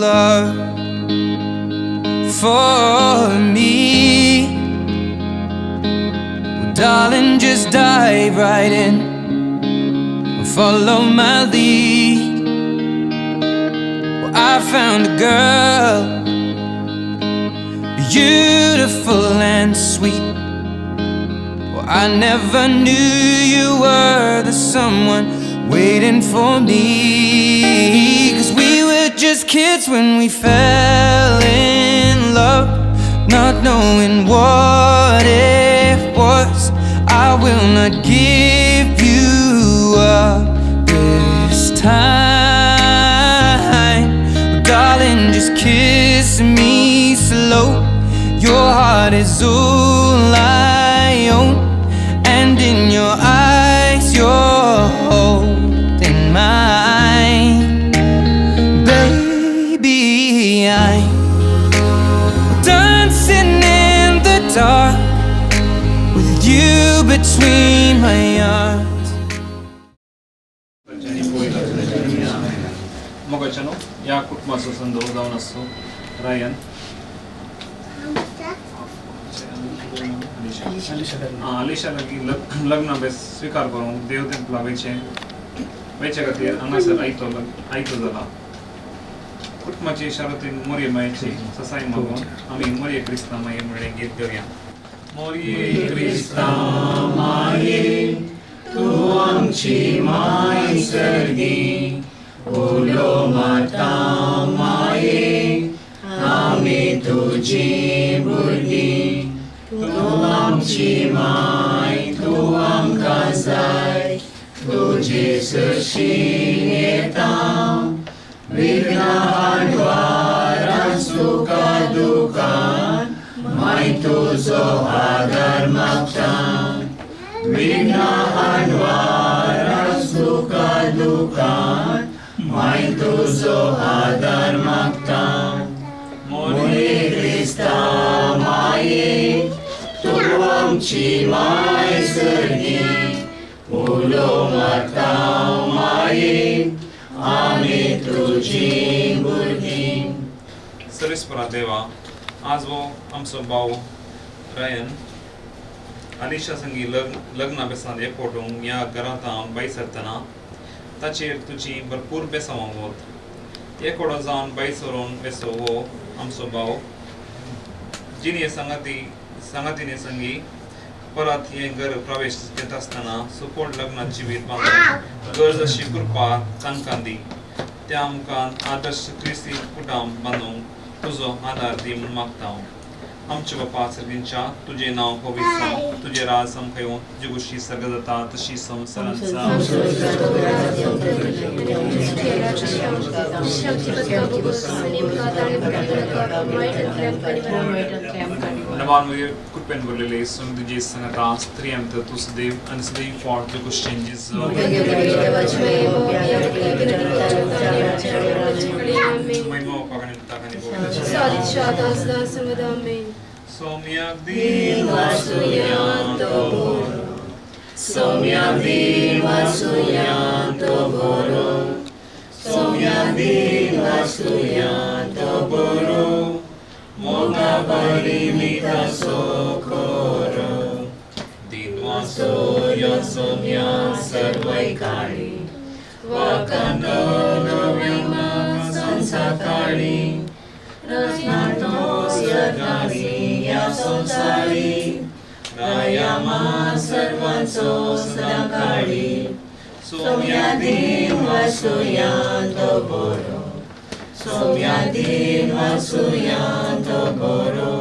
love for me. Well, darling, just dive right in and follow my lead. Well, I found a girl, beautiful and sweet. Well, I never knew you were the someone waiting for me. 'Cause we were just kids when we fell in love, not knowing what it was. I will not give you up this time. But darling, just kiss me slow. Your heart is all I own, and in your eyes you're holding mine. Baby, I'm dancing in the dark with you between my arms. मगाच्यानो या कुटुंबाचो संदर्भ जावन आसतो रायन अलिशा लागीं लग्न base स्वीकार करूंक देव तेंपला वयचे खातीर हांगासर आयतो जाला. कुटुंबाची शारतीन मोरये मायेची ससाय मागून आमी मोरये क्रिस्तां माये म्हणलें गीत घेवया. मोरये क्रिस्तां माये तूं आमची माय सर्गी, उलो माता माये आमी तुजी भुरगीं. तूं आमची माय, तूं आमकां जाय, तुजी सशीन येता. विघ्नां आडवारां सुखा दुखान माय तुजो आदार मागता. विघ्नां आडवारां सुखा दुखान माय तुजो आदार मागता. मोरये क्रिस्तां माये तूं आमची माय सर्गी, उलो माता माये आमी तुजी भुरगीं. सर्वेस्परा देवा, आज वो आमचो भाव रायन अलिशा संगी लग्न बेसांत एकवटूंक ह्या घरांत हांव बाई सरतना ताचेर तुजी भरपूर बेसांव वत. एकवटो जावन बाई सरोन बेसो वो आमचो भाव जिणे संगातीने संगी परत हे घर प्रवेश घेत आसतना सुकोड लग्नात जिवीत बांदून गरज अशी कृपा तांकां दी. त्या आमकां आदर्श क्रिस्ती कुटुंब बांदूंक तुजो आदार दी म्हूण मागता हांव. आमचे बापा सर्गींच्या तुझे नाव पवित्र जावं, तुझे राज आमकां येवं, तुजी गोश्टी सर्ग जाता तशी संवसारांत जावं. नवान कुटुंब भरलेले सोन तुझी संगता स्त्री आमत तू सदैव आणि सदैव फॉर तुझे changes Mahima पागणे ताकणे Somyak din vasuyanto boro, Somyak din vasuyanto boro, Somyak din vasuyanto boro, Moga barimita socorro, Din vasuyan somyak sarvaikari, Vakando novyama sansakari, Rasnatos yadnasi ya samsari, Rayama sarvanso sadakari, Somyadin vasuyanto boro, Somyadin vasuyanto boro,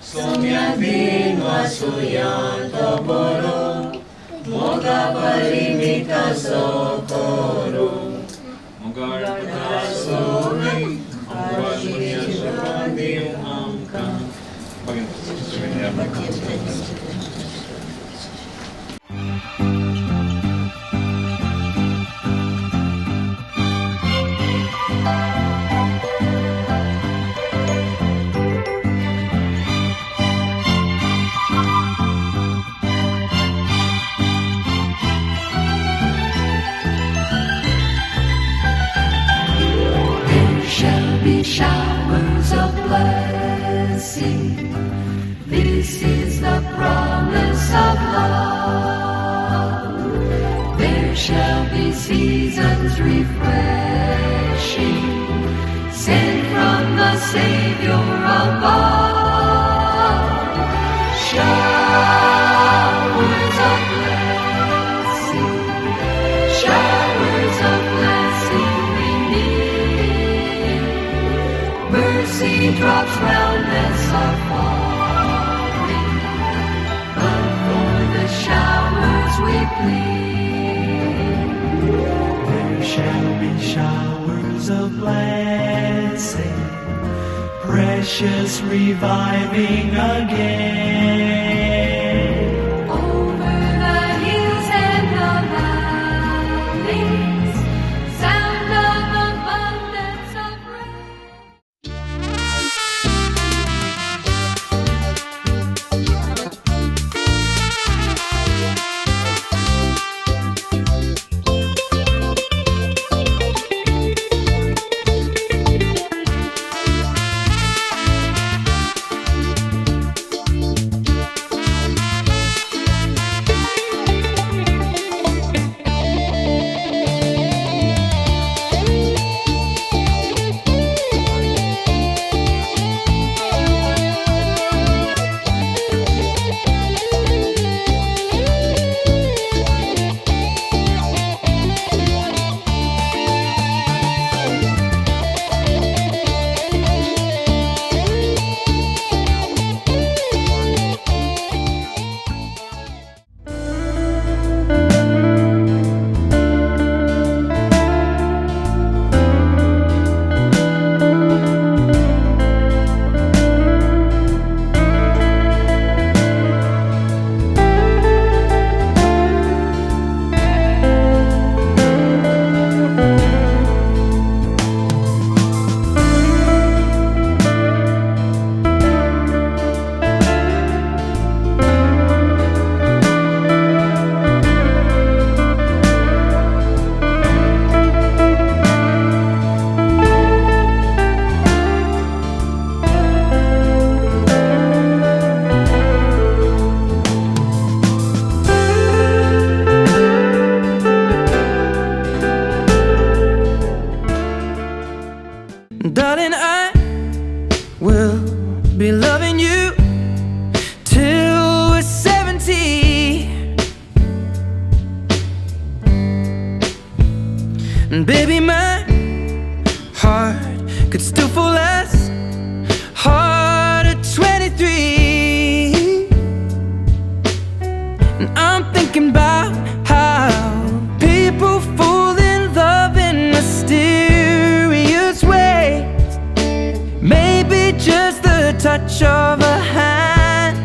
Somyadin vasuyanto boro, Moga parimita socorro, Moga parimita This is the promise of love. There shall be seasons refreshing, sent from the Savior above. Showers of blessing, showers of blessing beneath. Mercy drops roundness are falling, but for the showers we plead. There shall be showers of blessing, precious reviving again. Over the hills and the valleys, sound of abundance of rain. Darling, I will be loving you till we're 70. And baby, my heart could still fall as hard at 23. And I'm thinking about how people fall in love in mysterious ways. Maybe just the touch of a hand.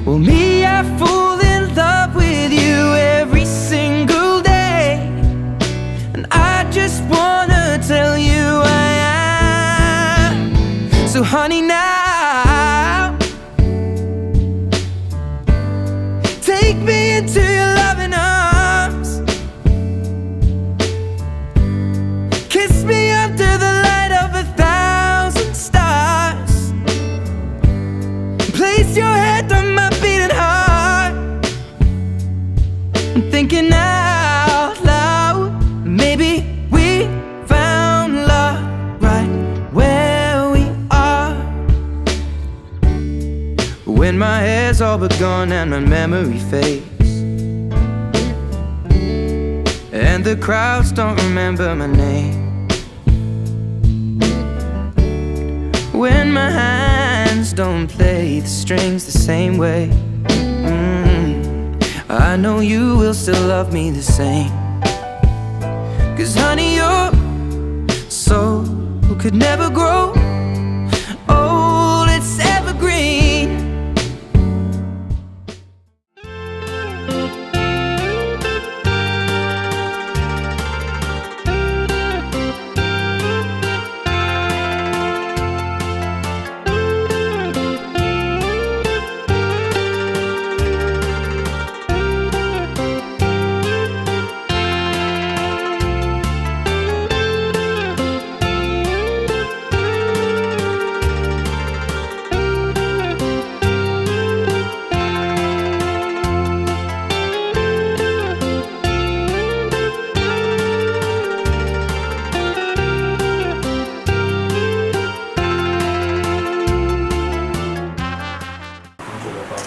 Well, me, I fall in love with you every single day, and I just wanna tell you I am. So honey, now take me into your loving arms, kiss me under the light of 1,000 stars, place your head on my beating heart. I'm thinking out loud, maybe we found love right where we are. When my hair's all but gone and my memory fades, and the crowds don't remember my name, when my hands don't play the strings the same way, I know you will still love me the same. 'Cause honey, your soul could never grow old, it's evergreen.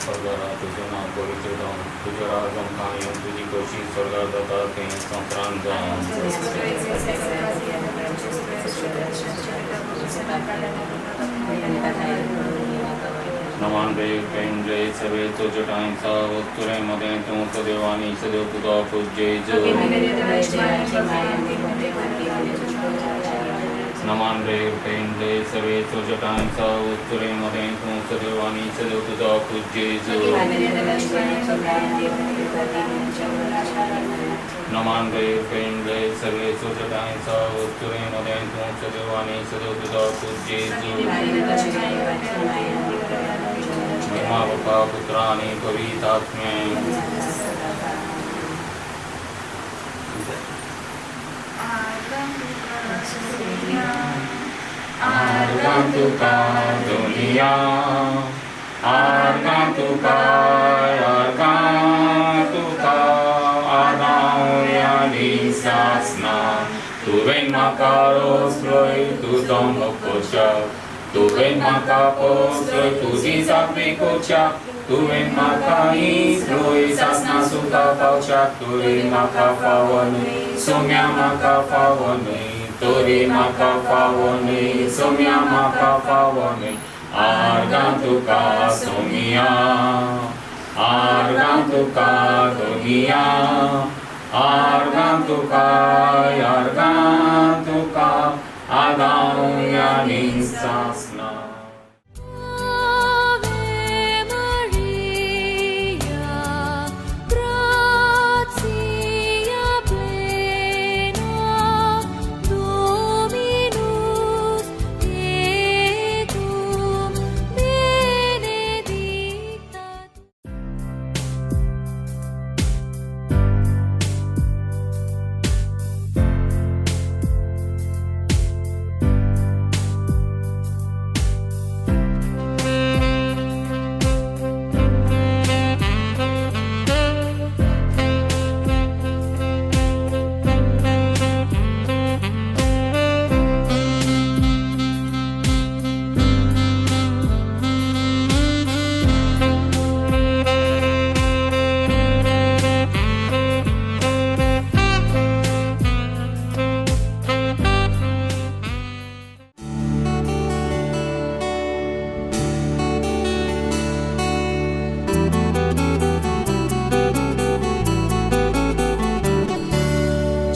स्वर्गाला तुझं नाव पवित्र जाऊन तुझं राजम कायम तुझी कशी स्वर्गात जातात ते संक्रांत जाऊन नमान रे पेंडे सवे तुझ टाइमचा वस्तुरेमध्ये तू सदैव आणि सदैव तुझा पूज्य नमान रे पेंडे सवे तुझ टाइमचा वस्तुरेमध्ये तू सदैव आणि सदैव तुझा पूज्य नमान रे पेंडे सवे तुझ टाइमचा वस्तुरेमध्ये तू सदैव आणि सदैव तुझा पूज्य महिमा बापा पुत्र आणि पवित्रात्मे Argantuka dunia, Argantuka, Argantuka, Adauya disasna, Tu ven makaros loi, Tu domo kocha, Tu ven makapos loi, Tu zizakvi kocha, Tu ven makais loi, Sasna suka paucha, Tu ven makafawani, Sumya makafawani, Tori makafawani, Somya makafawani, Argantuka Somya, Argantuka dunia, Argantuka, Argantuka, Adauya nisasna.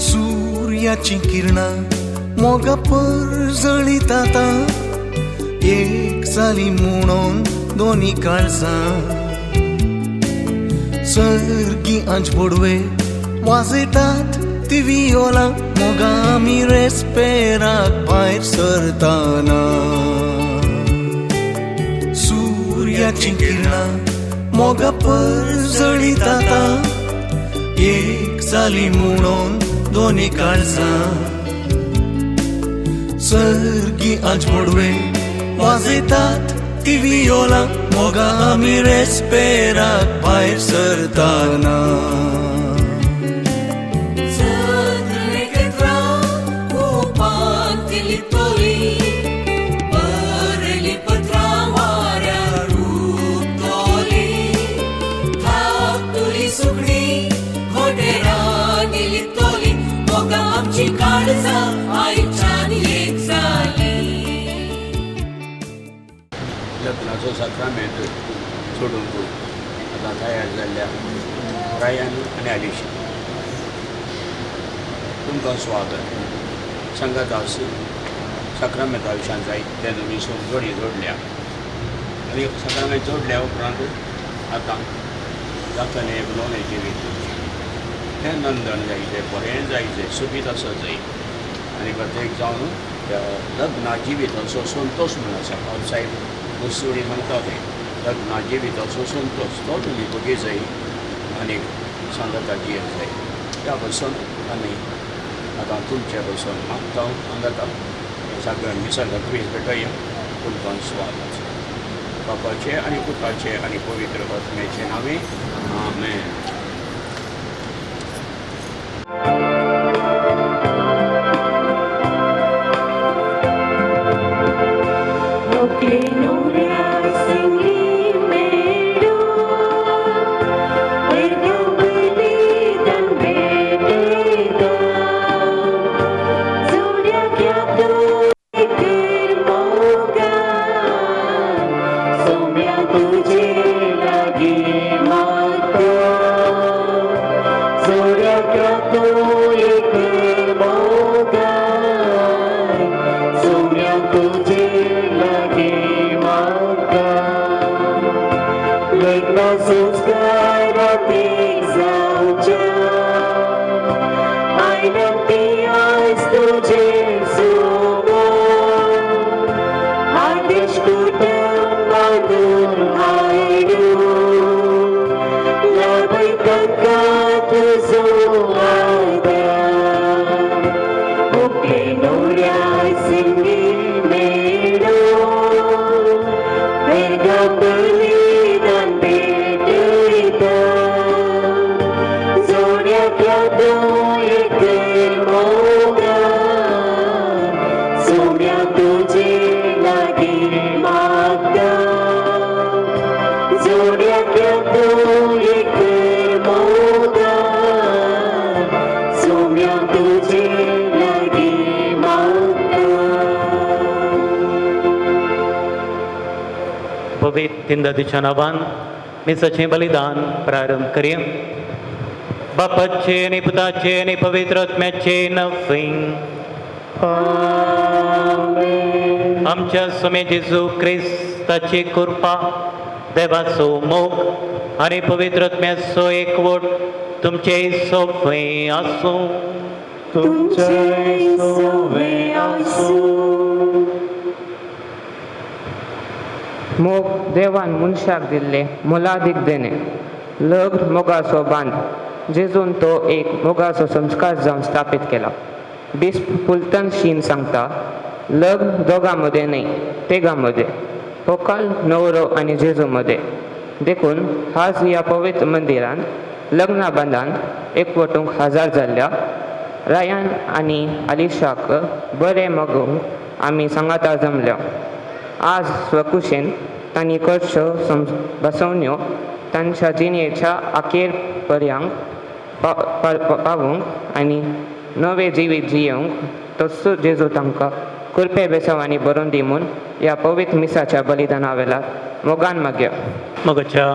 सूर्याची किरणा मोगापर जळीत आता एक साली म्हणून दोन्ही काळजां सर्गी आंच पडवे वाजयतात ती Viola Moga आमी रेस्पेराक भायर सरताना सूर्याची किरणा मोगापर जळीत आता एक साली म्हणून दोन्ही काळजां सर्गी आंच पडवे वाजयतात ती वियोला मोगा आमी रेस्पेराक भायर सरताना लग्नाचो साक्रामेंट सोडून आता तयार जाल्ल्या रायन आनी आलिशा तुमकां स्वागत सांगात आस साक्रामेंता विशयान जाय ते तुमी जोडी जोडल्या आनी साक्रामेंट जोडल्या उपरांत आतां जातलें उलोवणें जिवीत तें नंदन जायचें बरें जायचें सुबीत आसत जाय आनी प्रत्येक जावन त्या लग्ना जिविताचो संतोश म्हूण आसा आउटसायड मुसोळी म्हणटा तें लग्ना जिविताचो संतोश तो तुमी बगी जाय आनी सांगता जियेक जाय त्या बसून आमी आतां तुमचे बसून मागता सांगता सगळ्या निसर्गाक वीज भेटया तुमकां स्वागत बापाचे आनी पुताचे आनी पवित्र आत्म्याचे नांवे आमेन. Que no me hacen y me लग्न संस्कारातील जाऊच्या आयनंती आज तुझे सोबत आदेश कुटुंबातून आयडू लाभै तक्का तुझो आद्या उकले नोऱ्या सिंगी मेळो वेगा बलिदान भेटयता जोड्यातल्या एक मोगा सोम्या तुझे लागी मागता जोड्यातल्या एक मोगा सोम्या तुझे लागी मागता. पवित्र तीन दिशा नावान मिसाचे बलिदान प्रारंभ करूया. बापाचे आणि पुताचे आणि पवित्र आत्म्याचे नवे. आमच्या स्वामी जेजू ख्रिस्ताची कृपा देवाचो मोग आणि पवित्र आत्म्याचो एकवट तुमचे सोबे आसूं. तुमचे सोबे आसूं. मोग देवान मनशाक दिल्ले मोलादीक देणे. लग्न मोगाचो बांद जेजून तो एक मोगाचो संस्कार जावन स्थापीत केला. बिस्प फुलटन शीन सांगता लग्न दोघांमध्ये नाही तेगांमध्ये व्हंकल न्हवरो आनी जेजू मध्ये. देखून आज ह्या पवित्र मंदिरान लग्ना बांदान एकवटूंक हजार जाल्ल्या रायान आनी अलिशाक बरें मगूंक आमी सांगाता जमल्या. आज स्वकुशेन तांणी कडच्यो बसवण्यो तांच्या जिणेच्या अखेर पर्यांत पावूंक आनी नवे जिवीत जियोंक तसो जेजू तांकां कृपे बेसवांनी बरोवन दी म्हूण ह्या पवित्र मिसाच्या बलिदाना वेळार मोगान मागया. मगच्या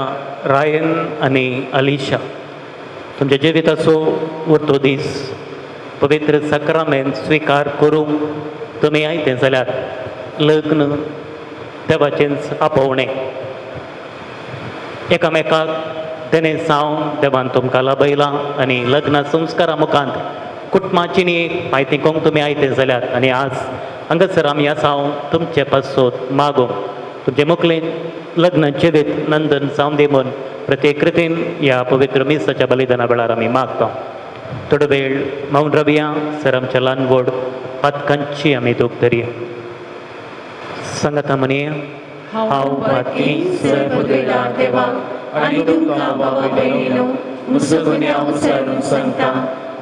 रायन आनी अलिशा तुमच्या जिविताचो उरतो दीस पवित्र सक्रामेंत स्विकार करूंक तुमी आयते जाल्यार लग्न देवाचेंच आपोवणें. एकामेकाक तेणे सावन देवान तुमकां लाभयलां आनी लग्ना संस्कारा मुखांत कुटुंबाची न्ही एक म्हायती कोंक तुमी आयते जाल्यार आनी आज हांगासर आमी आसांव तुमचे पासोत मागूंक तुमचे मुखलेन लग्न जिवीत नंदन जावन दी म्हूण प्रत्येक रितीन ह्या पवित्र मिसाच्या बलिदाना वेळार आमी मागता. थोडो वेळ मौन रावया. सर आमच्या ल्हान व्हड पातकांची आमी दूख धरया. सांगाता म्हणया. हांव पातकी सर पदवेदार देवा आनी तुमकां बाबा भयणीनो म्हजो गुन्यांव विसरून सांगता.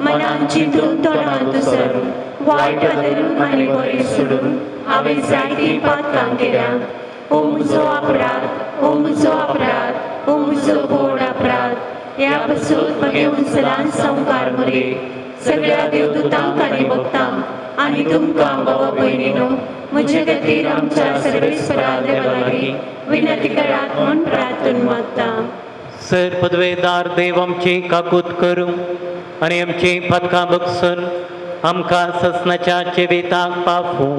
मनान चिंतून तोंडांत उसरून वायट धरून आनी बरें सोडून हांवें जायतीं पातकां केल्यां. ओ म्हजो अपराध, ओ म्हजो अपराध, ओ म्हजो व्हड अपराध. ह्या पासून म्हगे उंचलान संवकार मरे सगळ्या देवदूतांक आनी भक्तांक आनी तुमकां बाबा भयणीनो म्हजे खातीर आमच्या सर्वेस्परा देवा लागीं विनंती करात म्हूण प्रार्थून मागता. सर पदवेदार देव आमची काकूत करूं आनी आमची पदकां बगसून आमकां ससनाच्या जिविताक पावूं.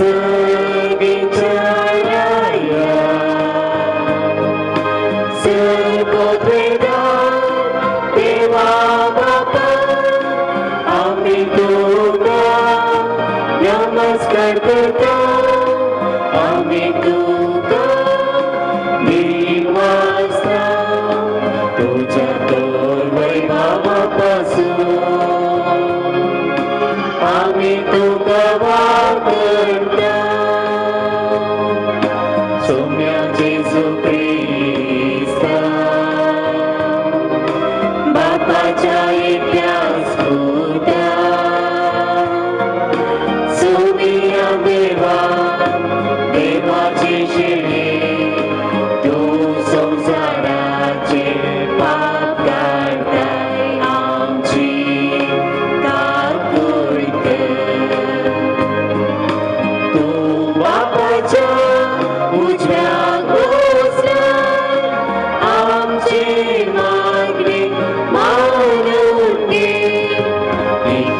Serve वापर करता आम्ही तुका दिवासता तुझ्या तोर वैभवापासून आम्ही तुका वापरता सौम्या जेजू ख्रिस्ता बापाच्या एकट्या स्फूर्त्या सौम्या देवा देवाचे शेणे तू संसाराचे पाप काढताय आमची ताकद तू बापाच्या उजव्या घोसला आमची मागणी मानून घे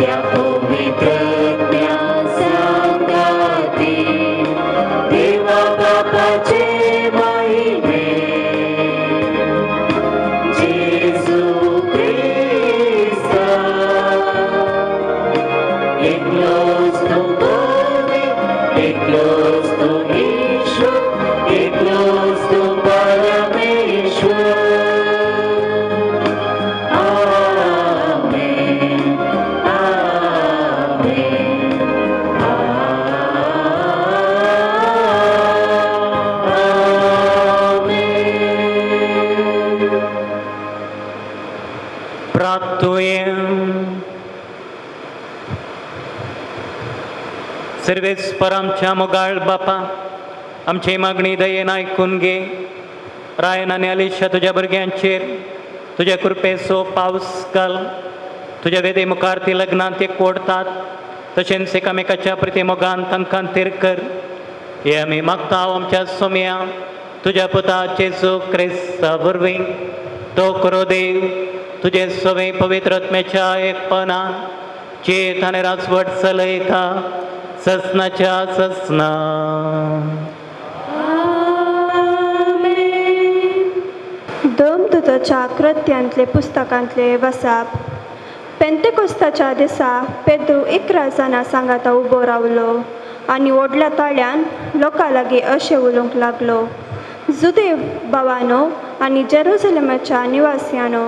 त्या पवित्रज्ञा सांगाती देवा बापाचे महिमे जेजू ख्रिस्ता एकलोच तू पवित्र एकलोच तू ईश्वर एकलोच तू परमेश्वर आमेन आमेन आमेन प्रार्थोयं सर्वेस्पर आमच्या मोगाळ बापा आमची मागणी दयेन ऐकून घे रायन आनी अलिशा तुझ्या भुरग्यांचेर तुझ्या कृपेचो पावस घाल तुझ्या वेदे मुखार ती लग्नांत एक ओडतात तशेंच एकामेकाच्या प्रती मोगान तांकां तेर कर हे आमी मागता हांव आमच्या सोम्या तुझ्या पुता जेजू क्रिस्ता वरवीं तो करो देव तुझे सवे पवित्र आत्म्याच्या एकपणा चेत आनी राजवट चलयता ससनाच्या ससना दोमदूताच्या कृत्यांतले पुस्तकांतले वसाप पेंतेकोस्ताच्या दिसा पेद्रू 11 जाणां सांगाता उबो रावलो आनी व्हडल्या ताळ्यान लोकां लागीं अशें उलोवंक लागलो जुदे भावानो आनी जेरुसलेमाच्या निवासियानो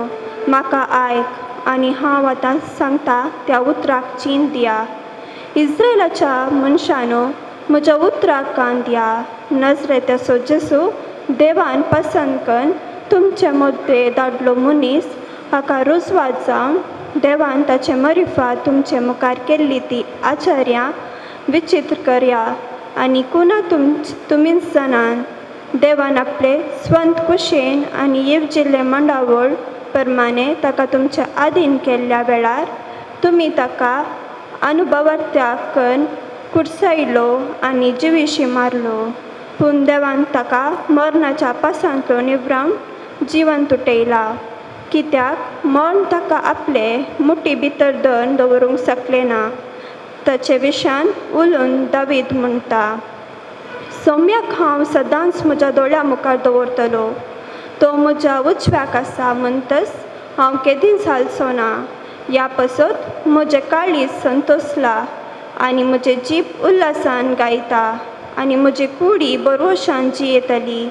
म्हाका आयक आनी हांव आतां सांगता त्या उतराक चीन दिया इस्रायलाच्या मनशानो म्हज्या उतराक कान दिया नजरेताचो जेजू देवान पसंद करून तुमचे मदे धाडलो मनीस हाका रुजवात जावन देवान ताचे मरिफा तुमचे मुखार केल्ली ती आचार्यां विचित्र करया आनी कुणा तुमीच जाणान देवान आपले स्वंत कुशेन आनी येवजिल्ले मंडावळ प्रमाणे ताका तुमच्या आदीन केल्ल्या वेळार तुमी ताका अनुभवार्थ्याक करून कुडसायलो आनी जिवीशी मारलो पूण देवान ताका मरणाच्या पासांतलो निवरावन जिवन तुटयला कित्याक मरण ताका आपले मुठी भितर धरून दवरूंक शकले ना ताचे विशयान उलोवन दावीद म्हणटा सौम्याक हांव सदांच म्हज्या दोळ्या मुखार दवरतलो तो म्हज्या उजव्याक आसा म्हणटच हांव केदींच हालचो ना ह्या पसत म्हजें काळीज संतोसला आनी म्हजें जीब उल्हासान गायता आनी म्हजी कुडी बरोशान जियेतली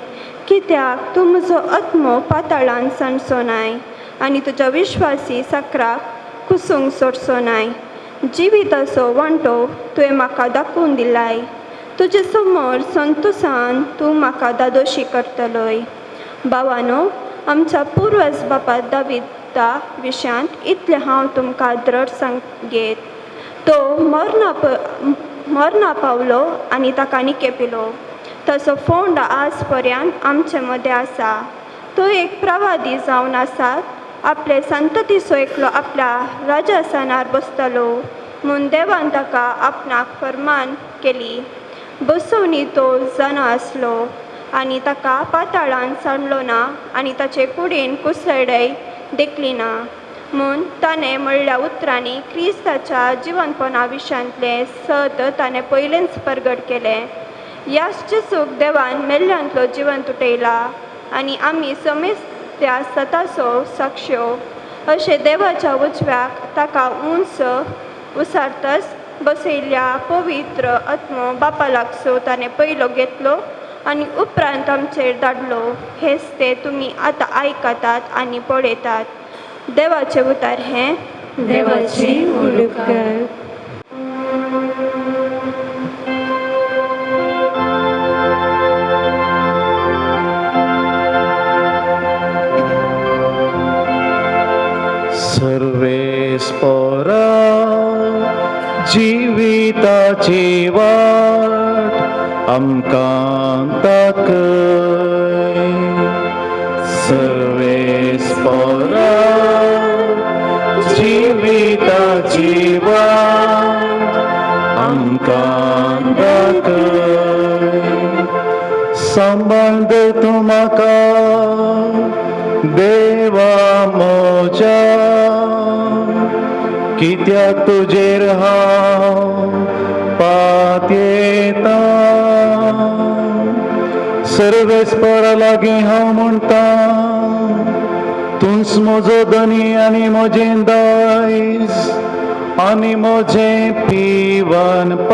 कित्याक तूं म्हजो आत्मो पाताळान सणचो नाय आनी तुज्या विश्वासी साकराक कुसूंक सोडचो नाय जिविताचो वांटो तुवें म्हाका दाखोवन दिलाय तुजे समोर संतोशान तूं म्हाका दादोशी करतलोय भावानो आमच्या पुर्वज बापा दाविदा विशयांत इतलें हांव तुमकां दृढ सांगेत तो मरणा पावलो आनी ताका निकेपिलो ताचो फोंड आज पर्यंत आमचे मदें आसा तो एक प्रवादी जावन आसात आपले संततीचो एकलो आपल्या राजासनार बसतलो म्हूण देवान ताका आपणाक फर्मान केली बसोवनी तो जाणो आसलो आनी ताका पाताळान सांडलो ना आनी ताचे कुडीन कुसळटाय देखली ना म्हूण ताणें म्हणल्या उतरांनी क्रिस्ताच्या जिवनपणा विशयांतले सत ताणें पयलेंच प्रगट केलें ह्या जेजूक देवान मेल्ल्यांतलो जिवन तुटयला आनी आमी समेस्त त्या सताचो साक्ष्यो अशें देवाच्या उजव्याक ताका उंच उसारतच बसयल्ल्या पवित्र आत्मो बापा लागसो ताणें पयलो घेतलो आनी उपरांत आमचेर धाडलो. हेच ते तुमी आतां आयकतात आनी पळयतात. देवाचें उतार हें. देवाची उलोवप कर. सर्वेस्परा जिविताची वाट आमकां दाखय. सर्वेस्परा जिविताची वाट आमकां दाखय. सांबाळ तूं म्हाका देवा म्हज्या, कित्याक तुजेर हांव पातयेता. सर्वेस्परा लागीं हांव म्हणटा, तूंच म्हजो धनी आनी म्हजें दायज आनी म्हजें पिवानपात.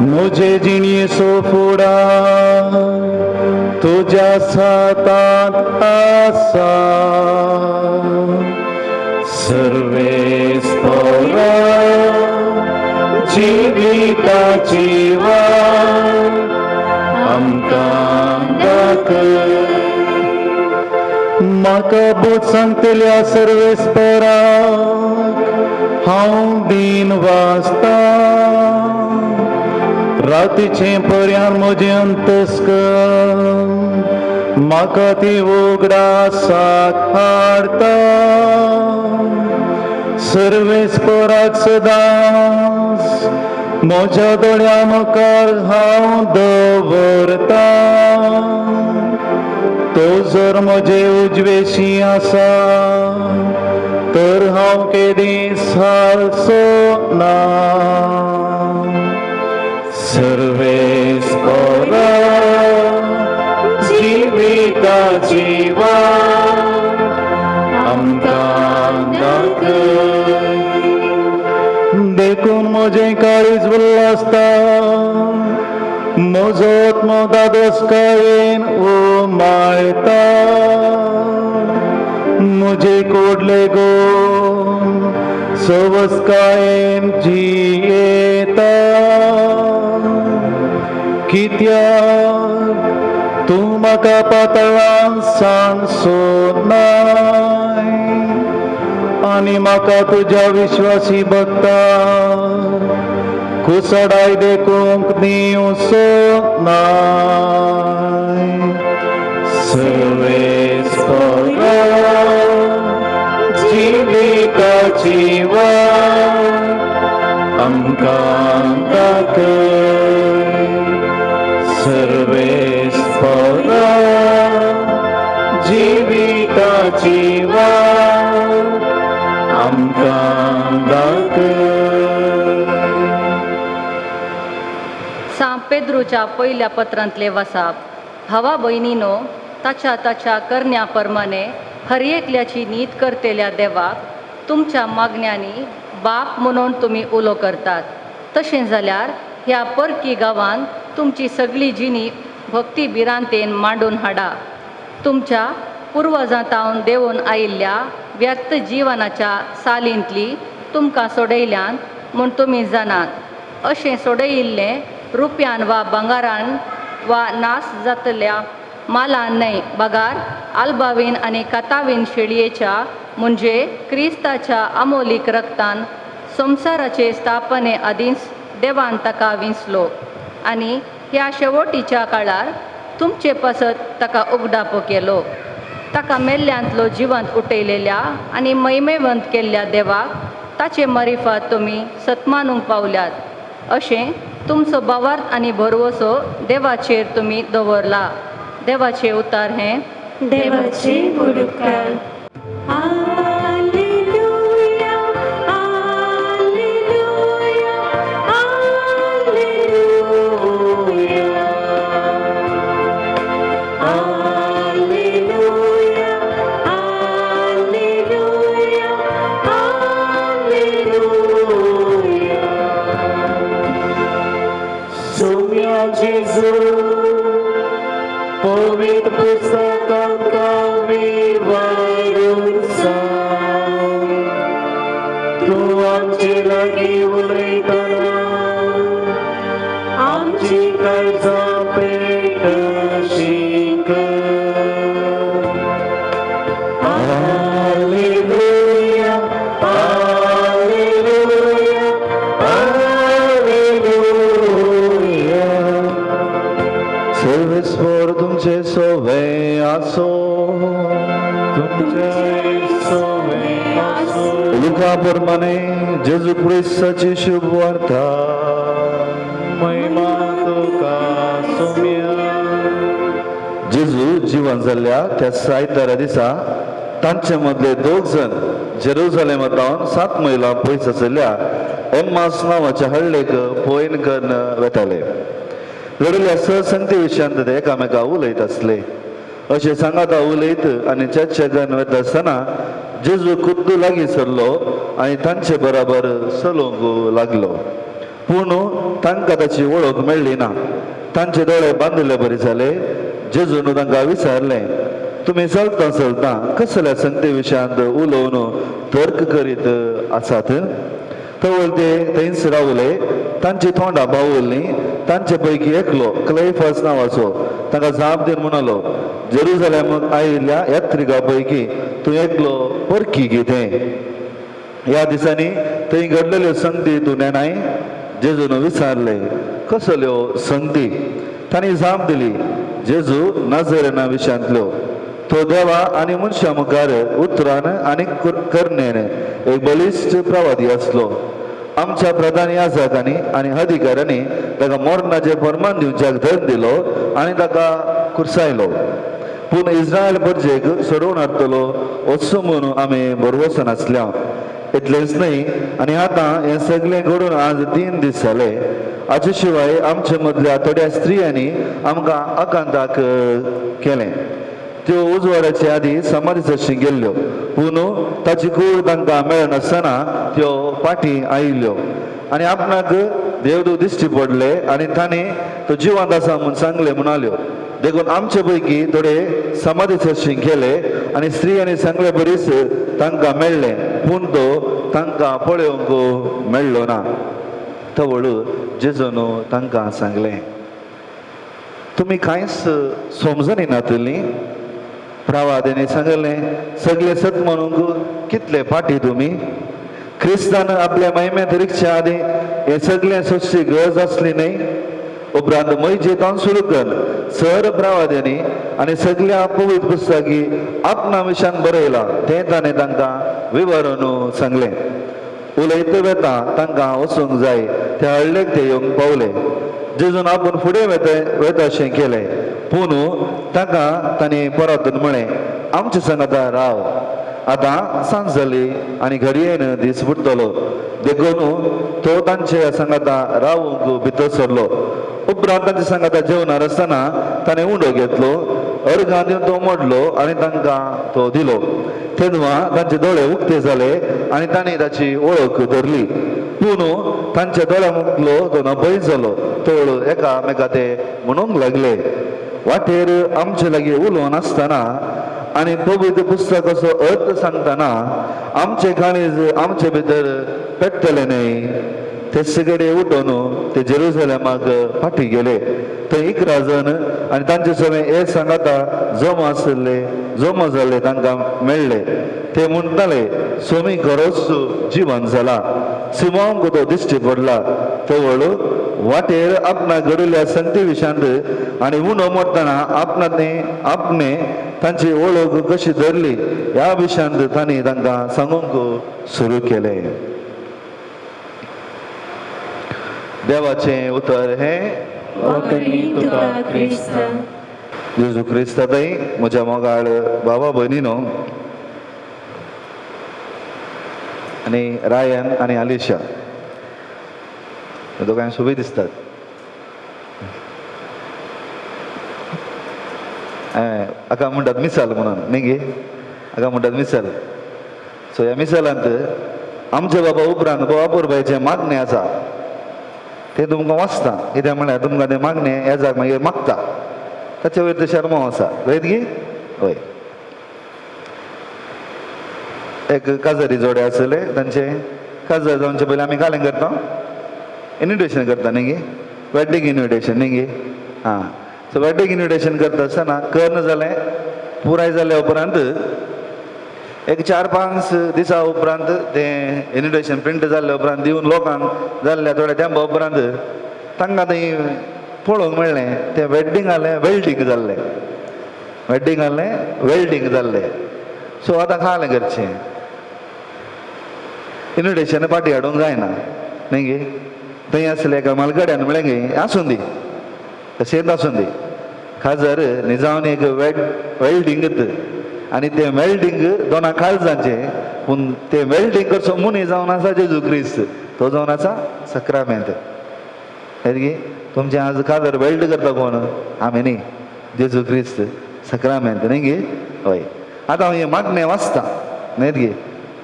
म्हजे जिणेचो फुडार तुज्या हातांत आसा. सर्वेस्परा जिविताची वाट आमकां दाखय. म्हाका बोध सांगतल्या सर्वेस्पराक हांव दिन वाचता. रातीचें पर्यान म्हजें अंतस्करण म्हाका ती उगडासाक हाडटा. सर्वेस्पराक सदांच म्हज्या दोळ्या मुखार हांव दवरता. तो जर म्हजे उजवेशी आसा तर हांव केदींच हारचो ना. सर्वेस्परा जिविताची वाट आमकां दाखय. देखून म्हजें काळीज उल्हासता, म्हजो आत्मो दादोसकायेन उमाळटा. म्हजे कोडले गो सवस्कायेन जियेता. कित्याक तूं म्हाका पातळांत साण सोदनाय आनी म्हाका तुज्या विश्वासी भक्तांक कुसडाय देखूंक दिवंक सोदनाय. सर्वेस्परा जिविताची वाट आमकां दाखय. सर्वेस्परा जिविताची वाट आमकां दाखय. सांत पेद्रूच्या पयल्या पत्रांतले वसाप. भावा भयणीनो, ताच्या करण्या प्रमाणे हर एकल्याची नीत करतेल्या देवाक तुमच्या मागण्यांनी बाप म्हणून तुमी उलो करतात. तशें जाल्यार ह्या परकी गांवांत तुमची सगळी जिणी भक्ती भिरांतेन मांडून हाडा. तुमच्या पुर्वजांतावन देंवून आयिल्ल्या व्यर्थ जिवनाच्या सालींतली तुमकां सोडयल्यान म्हूण तुमी जाणात. अशें सोडयिल्लें रुपयान वा भांगारान वा नास जातल्या मालान न्हय, बगार आल्बावीन आनी कातावीन शेळयेच्या म्हणजे क्रिस्ताच्या अमोलीक रक्तान संवसाराचे स्थापने आदींच देवान ताका विंचलो आनी ह्या शेवटीच्या काळार तुमचे पासत ताका उगडाप केलो. ताका मेल्ल्यांतलो जिवंत उठयलेल्या आनी महिमेवंत केल्ल्या देवाक ताचे मरिफात तुमी सत्मानूंक पावल्यात. अशें तुमचो भावार्थ आनी भरवोसो देवाचेर तुमी दवरला. देवाचें उतार हें. देवाची उलोवप कर. Hallelujah. सौम्या जेजू पवित्र पुस्तकांत विवरून सांग तू आमचे लागीं उलयतना आमची काळजां पेटशी कर. Hallelujah hallelujah hallelujah. सर्वेस्वर तुमचे सोवे आसो तुमचे सोवे आसो. लुका प्रमाणे जेजू ख्रिस्ताची शुभ वार्ता. महिमा तुका सौम्या. जेजू जिवन जाल्ल्या त्या सायतारा दिसा तांचे मदले 2 जण जेरुसलेमांतल्यान 7 मैलां पयस आशिल्ल्या एम्मास नांवाच्या हळ्ळेक पयन करून वेताले. घडयल्ल्या संगती विशयांत ते एकामेका उलयत आसले. अशें सांगाता उलयत आनी चर्चा करून वता आसतना जेजू खुद्द लागीं सरलो आनी तांचे बराबर चलोवंक लागलो. पूण तांकां ताची वळख मेळ्ळी ना. तांचे दोळे बांदिल्ले बरे जाले. जेजून तांकां विचारलें तुमी चलता चलता कसल्या संगती विशयांत उलोवन तर्क करीत आसात. तवळ ते थंयच रावले. तांची तोंडां बावल्लीं. तांचे पैकी एकलो क्लेफस नांवाचो तांकां जाप दिवन म्हणलो जेरुसलेमाक आयिल्ल्या यात्रिकां पैकी तूं एकलो परकी कितें. ह्या दिसांनी थंय घडलेल्यो संगती तूं नेनाय. जेजून विचारले कसल्यो संगती. तांणी जाप दिली जेजू नाझरेना विशयांतल्यो. तो देवा आनी मनशां मुखार उतरान आनी करण्यान एक बलिश्ट प्रवादी आसलो. आमच्या प्रधान याजकांनी आनी अधिकाऱ्यांनी ताका मरणाचें फर्मान दिवच्याक धन दिलो आनी ताका कुरसायलो. पूण इस्रायल परजेक सोडून हाडटलो असो म्हूण आमी बरवसन आसल्या. इतलेंच न्हय आनी आतां हें सगळें घडून आज 3 दीस जाले. हाचे शिवाय आमचे मदल्या थोड्या स्त्रियांनी आमकां आकांताक केलें. त्यो उजवाडाचे आदी समाधी चर्ची गेल्ल्यो पूण ताची कूड तांकां मेळनासतना त्यो फाटीं आयिल्ल्यो आनी आपणाक देवदूत दिश्टी पडले आनी तांणी तो जिवंत आसा म्हूण सांगलें म्हणाल्यो. देखून आमचे पैकी थोडे समाधी चर्ची गेले आनी स्त्रियांनी सांगले बरीच तांकां मेळ्ळें पूण तो तांकां पळोवंक मेळ्ळो ना. तवळ जेजून तांकां सांगलें तुमी कांयच समजून येनातलीं. प्रवाद्याने सांगलें सगळे सत म्हणूंक कितले फाटी तुमी. क्रिस्तान आपल्या महिमेंत रिक्षा आदी हे सगळें सोदची गरज आसली न्हय. उपरांत मैजेतान सुरू कर सर प्रवाद्यांनी आनी सगळ्या पवित्र पुस्तकी आपणा विशयान बरयलां तें ताणें तांकां विवरून सांगलें. उलयत वेता तांकां वचूंक जाय त्या हळ्ळेक ते येवंक पावले. जेजून आपूण फुडें वता अशें केलें पूण तांकां तांणी परत म्हळें आमचे सांगाता राव. आतां सांज जाली आनी घडयेन दीस बुडटलो. देखून तो तांचे सांगाता रावूंक भितर सरलो. उपरांत तांचे सांगाता जेवणार आसतना ताणें उंडो घेतलो. अर्घां दिवन तो मोडलो आनी तांकां तो दिलो. तेन्ना तांचे दोळे उक्ते जाले आनी तांणी ताची वळख धरली. पूण तांच्या दोळ्या मुखलो तो नपय जालो. तोळ एकामेका ते म्हणूंक लागले वाटेर आमचे लागीं उलोवन आसतना आनी पवित्र पुस्तकाचो अर्थ सांगतना आमचे काळीज आमचे भितर पेट्टले न्हय. ते सगळे उठून ते जेरुसलेमाक फाटी गेले. थंय 11 जण आनी तांचे सगळे हे सांगाता जमा जाल्ले तांकां मेळ्ळे. ते म्हणटाले सोमी खरोच जिवन जाला. सिमोंक तो दिश्टी पडला. तवळ वाटेर आपणा घडयल्ल्या संगती विशयांत आनी उणो मोडटना आपणे तांची वळख कशी धरली ह्या विशयांत तांणी तांकां सांगूंक सुरू केलें. देवाचें उतर हें जेजू क्रिस्ताताई म्हज्या मोगाळ बाबा भयणीनो आनी रायन आनी आलिशा दोगांय सोबी दिसतात. हाका म्हणटात मिसाल म्हणून न्ही गे. हाका म्हणटात मिसाल. सो ह्या मिसालांत आमचे बाबा उपरांत बाबापूरबायचे मागणे आसा ते तुमकां वाचता कित्याक म्हळ्यार तुमकां ते मागणे येजाक मागीर मागता ताचे वयर ते शर्मा आसा रायट गी हय एक काजरी जोडे आसले तांचे काजर जावचे पयलीं आमी कालें करता इन्विटेशन करता न्ही गे वेडिंग इन्विटेशन न्ही गे हां सो वेडिंग इन्विटेशन करता आसतना कर्ण जालें पुराय जाल्या उपरांत एक 4-5 दिसा उपरांत तें इन्विटेशन प्रिंट जाल्ल्या उपरांत दिवन लोकांक जाल्ल्या थोड्या तेंपा उपरांत तांकां थंय पळोवंक मेळ्ळें तें वेडिंगालें वेल्डिंग जाल्लें वेडिंगालें वेल्डिंग जाल्लें सो आतां खालें करचें इन्विटेशन पाटी हाडूंक जायना न्ही गे थंय आसले एका मालगड्यान म्हळें गे आसूं दी तशेंच आसूं दी खाजर न्ही जावन एक वेल्डिंग आनी तें वेल्डिंग दोना काळजांचें पूण तें वेल्डिंग करचो मनीस जावन आसा जेजू क्रिस्त तो जावन आसा सक्रामेंत गे तुमचें आज काजर वेल्ड करता कोण आमी न्ही जेजू क्रिस्त सक्रामेंत न्ही गे हय आतां हांव हें मागणें वाचता न्हय गे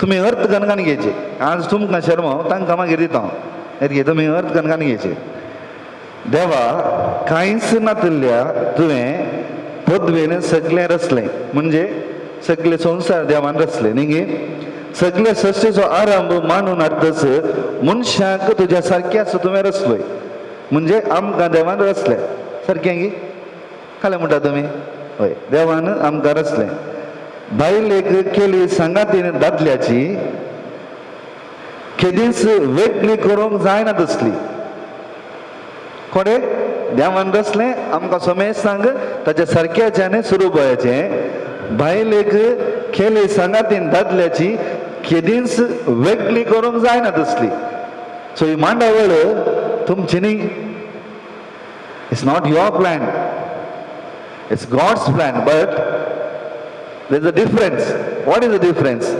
तुमी अर्थ कणकान घेवचे आज तुमकां शर्मा तांकां मागीर दिता न्हय गे तुमी अर्थ कणकान घेवचे देवा कांयच नातिल्ल्या तुवें पदवेन सगळें रचलें म्हणजे सगळे संसार देवान रचले न्ही गे सगळे सृश्टीचो आरंभ मांडून हाडटस मनशाक तुज्या सारक्याच तुवें रचलोय म्हणजे आमकां देवान रचलें सारकें गे खालें म्हणटा तुमी हय देवान आमकां रचलें बायलेक केली सांगातीन दादल्याची केदीच वेगळी करूंक जायना तसली कोणे देवान रचलें आमकां समेस्तांक ताच्या सारक्याच्यान सुरूपयाचें बायलेक केली सांगातीन दादल्याची केदीच वेगळी करूंक जायना तसली सो ही मांडावळ तुमची न्ही it's not your plan it's God's plan but there is a difference what is the difference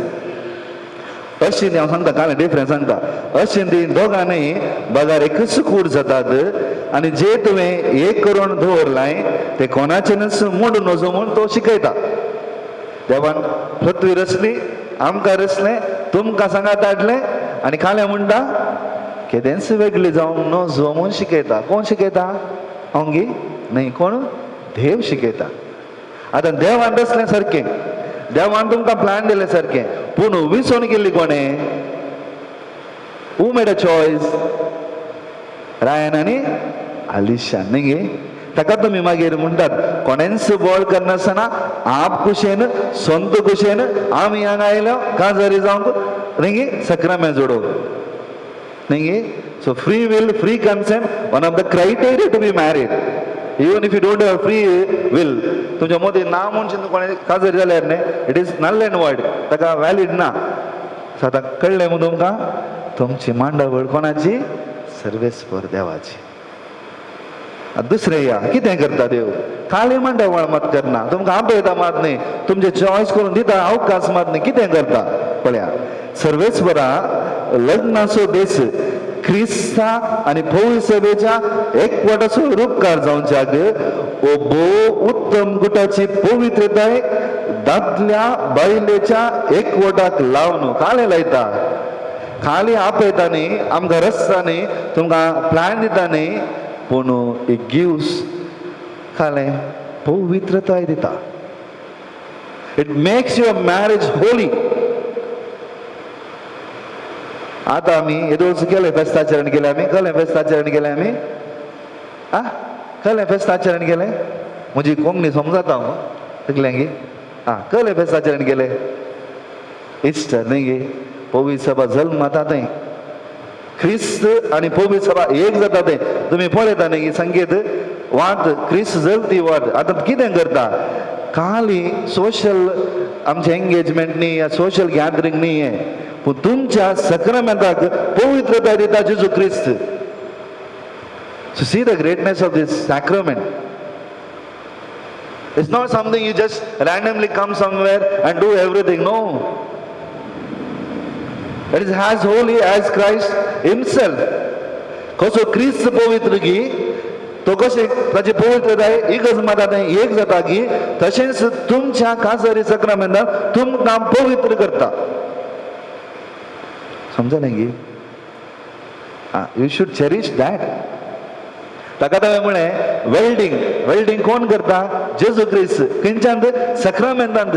Ashwini हांव सांगता कांय डिफरन्स सांगता अश्विनी दोगांनी बगार एकच कूड जातात आनी जे तुवें एक करून दवरलाय ते कोणाचेनच मोडून वचो म्हूण तो शिकयता देवान पृथ्वी रचली आमकां रचलें तुमकां सांगात हाडलें आनी खालें म्हणटा केदेंच वेगळी जावंक नजो म्हूण शिकयता कोण शिकयता अंगी न्ही कोण देव शिकयता आतां देवान रचलें सारकें देवान तुमकां प्लॅन दिलें सारकें पूण विसवण केल्ली कोणें हू मेड अ चॉयस रायन आनी आलिशा न्ही गे ताका तुमी मागीर म्हणटात कोणेंच बॉल करनासतना आप कुशेन सोंत कुशेन आमी हांगा आयल्या काजरी जावंक न्ही गे सक्रामें जोडोवंक न्ही गे so free will free consent one of the criteria to be married even if you don't have free will तुमच्या मदीं ना म्हणून कोणें काजर जाल्यार न्ही it is null and void ताका वॅलीड ना सो आतां कळ्ळें मू तुमकां तुमची मांडावळ कोणाची सर्वेस्पर देवाची दुसरें या कितें करता देव खाली मांडावळ मात करना तुमकां आपयता मात न्ही तुमचें चॉयस करून दिता अवकाश मात न्ही कितें करता पळया सर्वेस्परा लग्नाचो दीस क्रिस्ता आनी पवित्र सभेच्या एकवटाचो रूपकार जावच्याक ओ भोव उत्तम गुटाची पवित्रताय दादल्या बायलेच्या एकवटाक लावन खाले लायता खाली आपयता न्ही आमकां रचता न्ही तुमकां प्लॅन दिता न्ही पूण इट गिव्स खालें पवित्रताय दिता it makes your marriage Holy आतां आमी येदोळस केलें फेस्ताचरण केलें आमी कसलें फेस्ताचरण केलें आमी आ कसलें फेस्ताचरण केलें म्हजी कोंकणी समजता हांव तकलें गे आं कसलें फेस्ताचरण केलें इस्टर न्ही गे पवित्र सभा जल्म जाता थंय ख्रिस्त आनी पवित्र सभा एक जाता तें तुमी पळयता न्ही संगीत वाट क्रिस्त जल्ती वाट आतां कितें करता खाली सोशल आमचें एंगेजमेंट न्ही या सोशल गॅदरींग न्ही हें पूण तुमच्या सक्रामेंताक पवित्रताय दिता जेजू क्रिस्त so see the greatness of this sacrament it's not something you just randomly come somewhere and do everything no it is as holy as Christ himself कसो क्रिस्त पवित्र की तो कशें ताची पवित्रताय इगज एक जाता की तशेंच तुमच्या काजरी सक्रामेंताक तुमकां पवित्र करता समजलें गी यू शूड चेरिश दॅट. ताका त्यामुळे वेल्डिंग कोण करता? जेजू क्रिस्त. खंयच्यान? सक्रामेंतांत.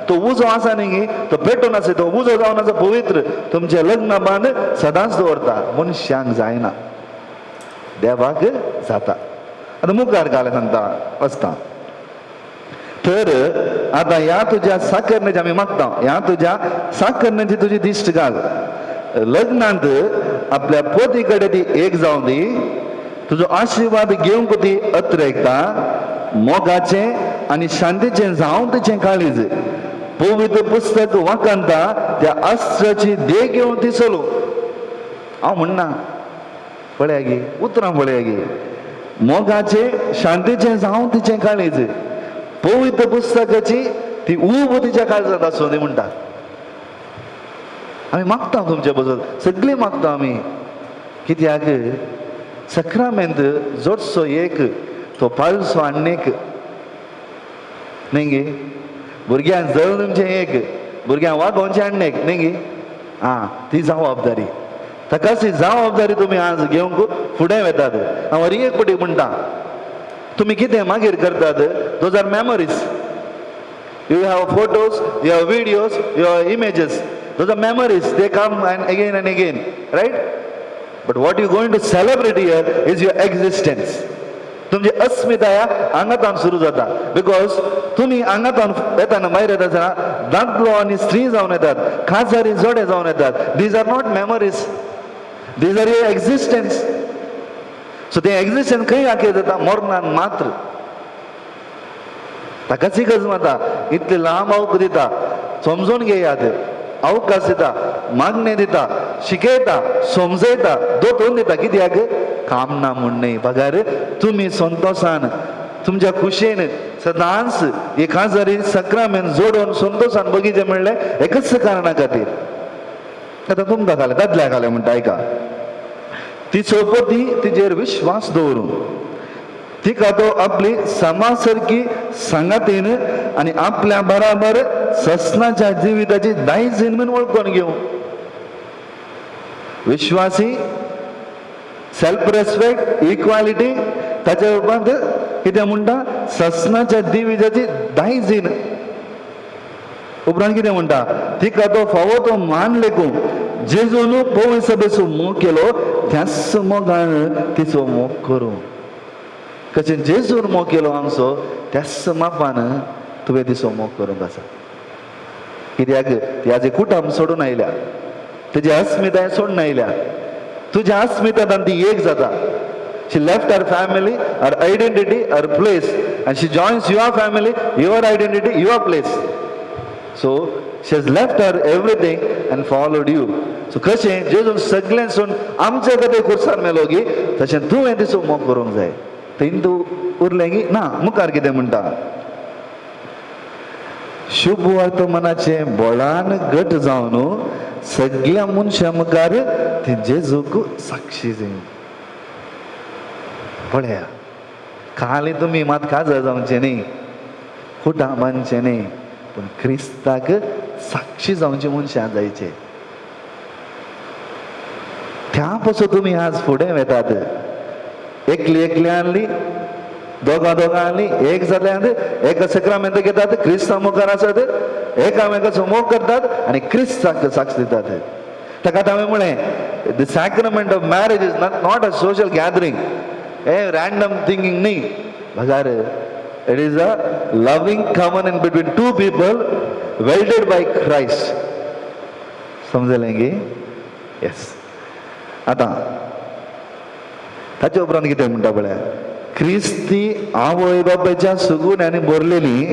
तो उजो आसा न्ही, तो पेटोवन आसा, तो उजो जावन आसा पवित्र. तुमचे लग्न बांद सदांच दवरता. मनशांक जायना, देवाक जाता. आता मुखार घाल सांगता वचता. तर आता ह्या तुझ्या साकरण्याची आम्ही मागता, ह्या तुझ्या साकरण्याची तुझी दिश्ट घाल. लग्नांत आपल्या पती कडेन ती एक जावन दी. तुजो आशीर्वाद घेवंक ती अत्रेकता. मोगाचे आनी शांतीचे जावं तिचें काळीज. पवित्र पुस्तक वाकांता त्या अस्त्राची देख घेवन ती चलो. हांव म्हणना, पळया गे उतरां, पळया गे. मोगाचे शांतीचे जावं तिचें काळीज. पवित्र पुस्तकाची ती उब तिच्या काळजात आसूं दी म्हणटा. आमी मागता तुमचे बद्दल, सगळीं मागता आमी. कित्याक सक्रामेंत जोडसो एक, तो पाळसो आनीक न्ही गे. भुरग्यांक जळ तुमचें एक, भुरग्यांक वागोवचें आनीक न्ही गे. ती जबाबदारी. ताकाच ही जबाबदारी तुमी आज घेवंक फुडें वेतात. हांव एक पटी म्हणटा, तुम्ही कितें मागीर करतात, those are memories. You have photos, you have videos, you have images. Those are memories. They come and again, right? But what you going to celebrate here is your existence. तुमची अस्मिताय आंगातान सुरू जाता. बिकॉज तुम्ही आंगातान येताना भायर येता दादलो आनी स्त्री जावन येतात, खाजारी जोडे जावन येतात. These are not memories, these are your existence. So ते एक्झिस्टन्स खंय आखे जाता? मरणान मात्र. ताकाच गरज माता इतले लांब अवक दिता, समजून घेयात, अवकाश दिता, मागणे दिता, शिकयता, समजयता, दोतोवन दिता. कित्याक? काम ना म्हण न्ही, पगार. तुम्ही संतोषान, तुमच्या खुशेन सदांच एका जरी सक्रामेंत जोडून संतोषान बगीचे म्हणले एकच कारणां खातीर. आतां तुमकां घाले, दादल्या घाले म्हणटा, आयका. ती चौपती तिचेर विश्वास दवरून तिका तो आपली समासारकी संगातीन आणि आपल्या बराबर ससनाच्या जिविताची दायजीन म्हणून वळखून घेऊ. विश्वासी, सेल्फ रेस्पेक्ट, इक्वालिटी. ताच्या उपरांत कितें म्हणटा? ससनाच्या जिविताची दायजीन. उपरांत कितें म्हणटा? तिका तो फावो तो मान लेखूं जेजून पवित्र सभेचो मोग केलो, त्याच मोगान तिचो मोग करूं. कशें जेजून मोग केलो आमचो, त्याच मापान तुवें तिचो मोग करूंक आसा. कित्याक ती आजी कुटुंब सोडून आयल्या, तेजी अस्मिताय सोडून आयल्या. तुज्या अस्मितान ती एक जाता. She left her family, her identity, her place, and she joins your family, your identity, your place. So she has left her everything and followed you. So कशें जेजून सगळें सोडून आमचे कडेन खुर्सार मेलो गी, तशें तुवें तिचो मोग करूंक जाय. थंय तूं उरलें गी ना. मुखार कितें म्हणटा? शुभ वर्तमानाचे बोळान घट जावन सगळ्या मनशां मुखार ती जेजूक साक्षी जाय. पळया, खाली तुम्ही मात काजळ जावचे न्ही, कुटुंबांचे न्ही, पूण क्रिस्ताक साक्षी जावचे मनशां जायचे. त्या पासून तुमी आज फुडें वेतात. एकल्यांनी, दोगांनी, एक जाल्यांत एका सक्रामेंत घेतात, क्रिस्ता मुखार आसात, एकामेकाचो मोग करतात आनी क्रिस्ताक साक्ष दितात. ताका हांवें म्हळें, the sacrament of marriage is not a social gathering, random thinking न्ही. बघार, it is a loving common between two people welded by Christ. समजलें गे? येस. आता ताचे उपरांत कितें म्हणटा पळय, क्रिस्ती आवय बापायच्या सुगुण्यानी भरलेली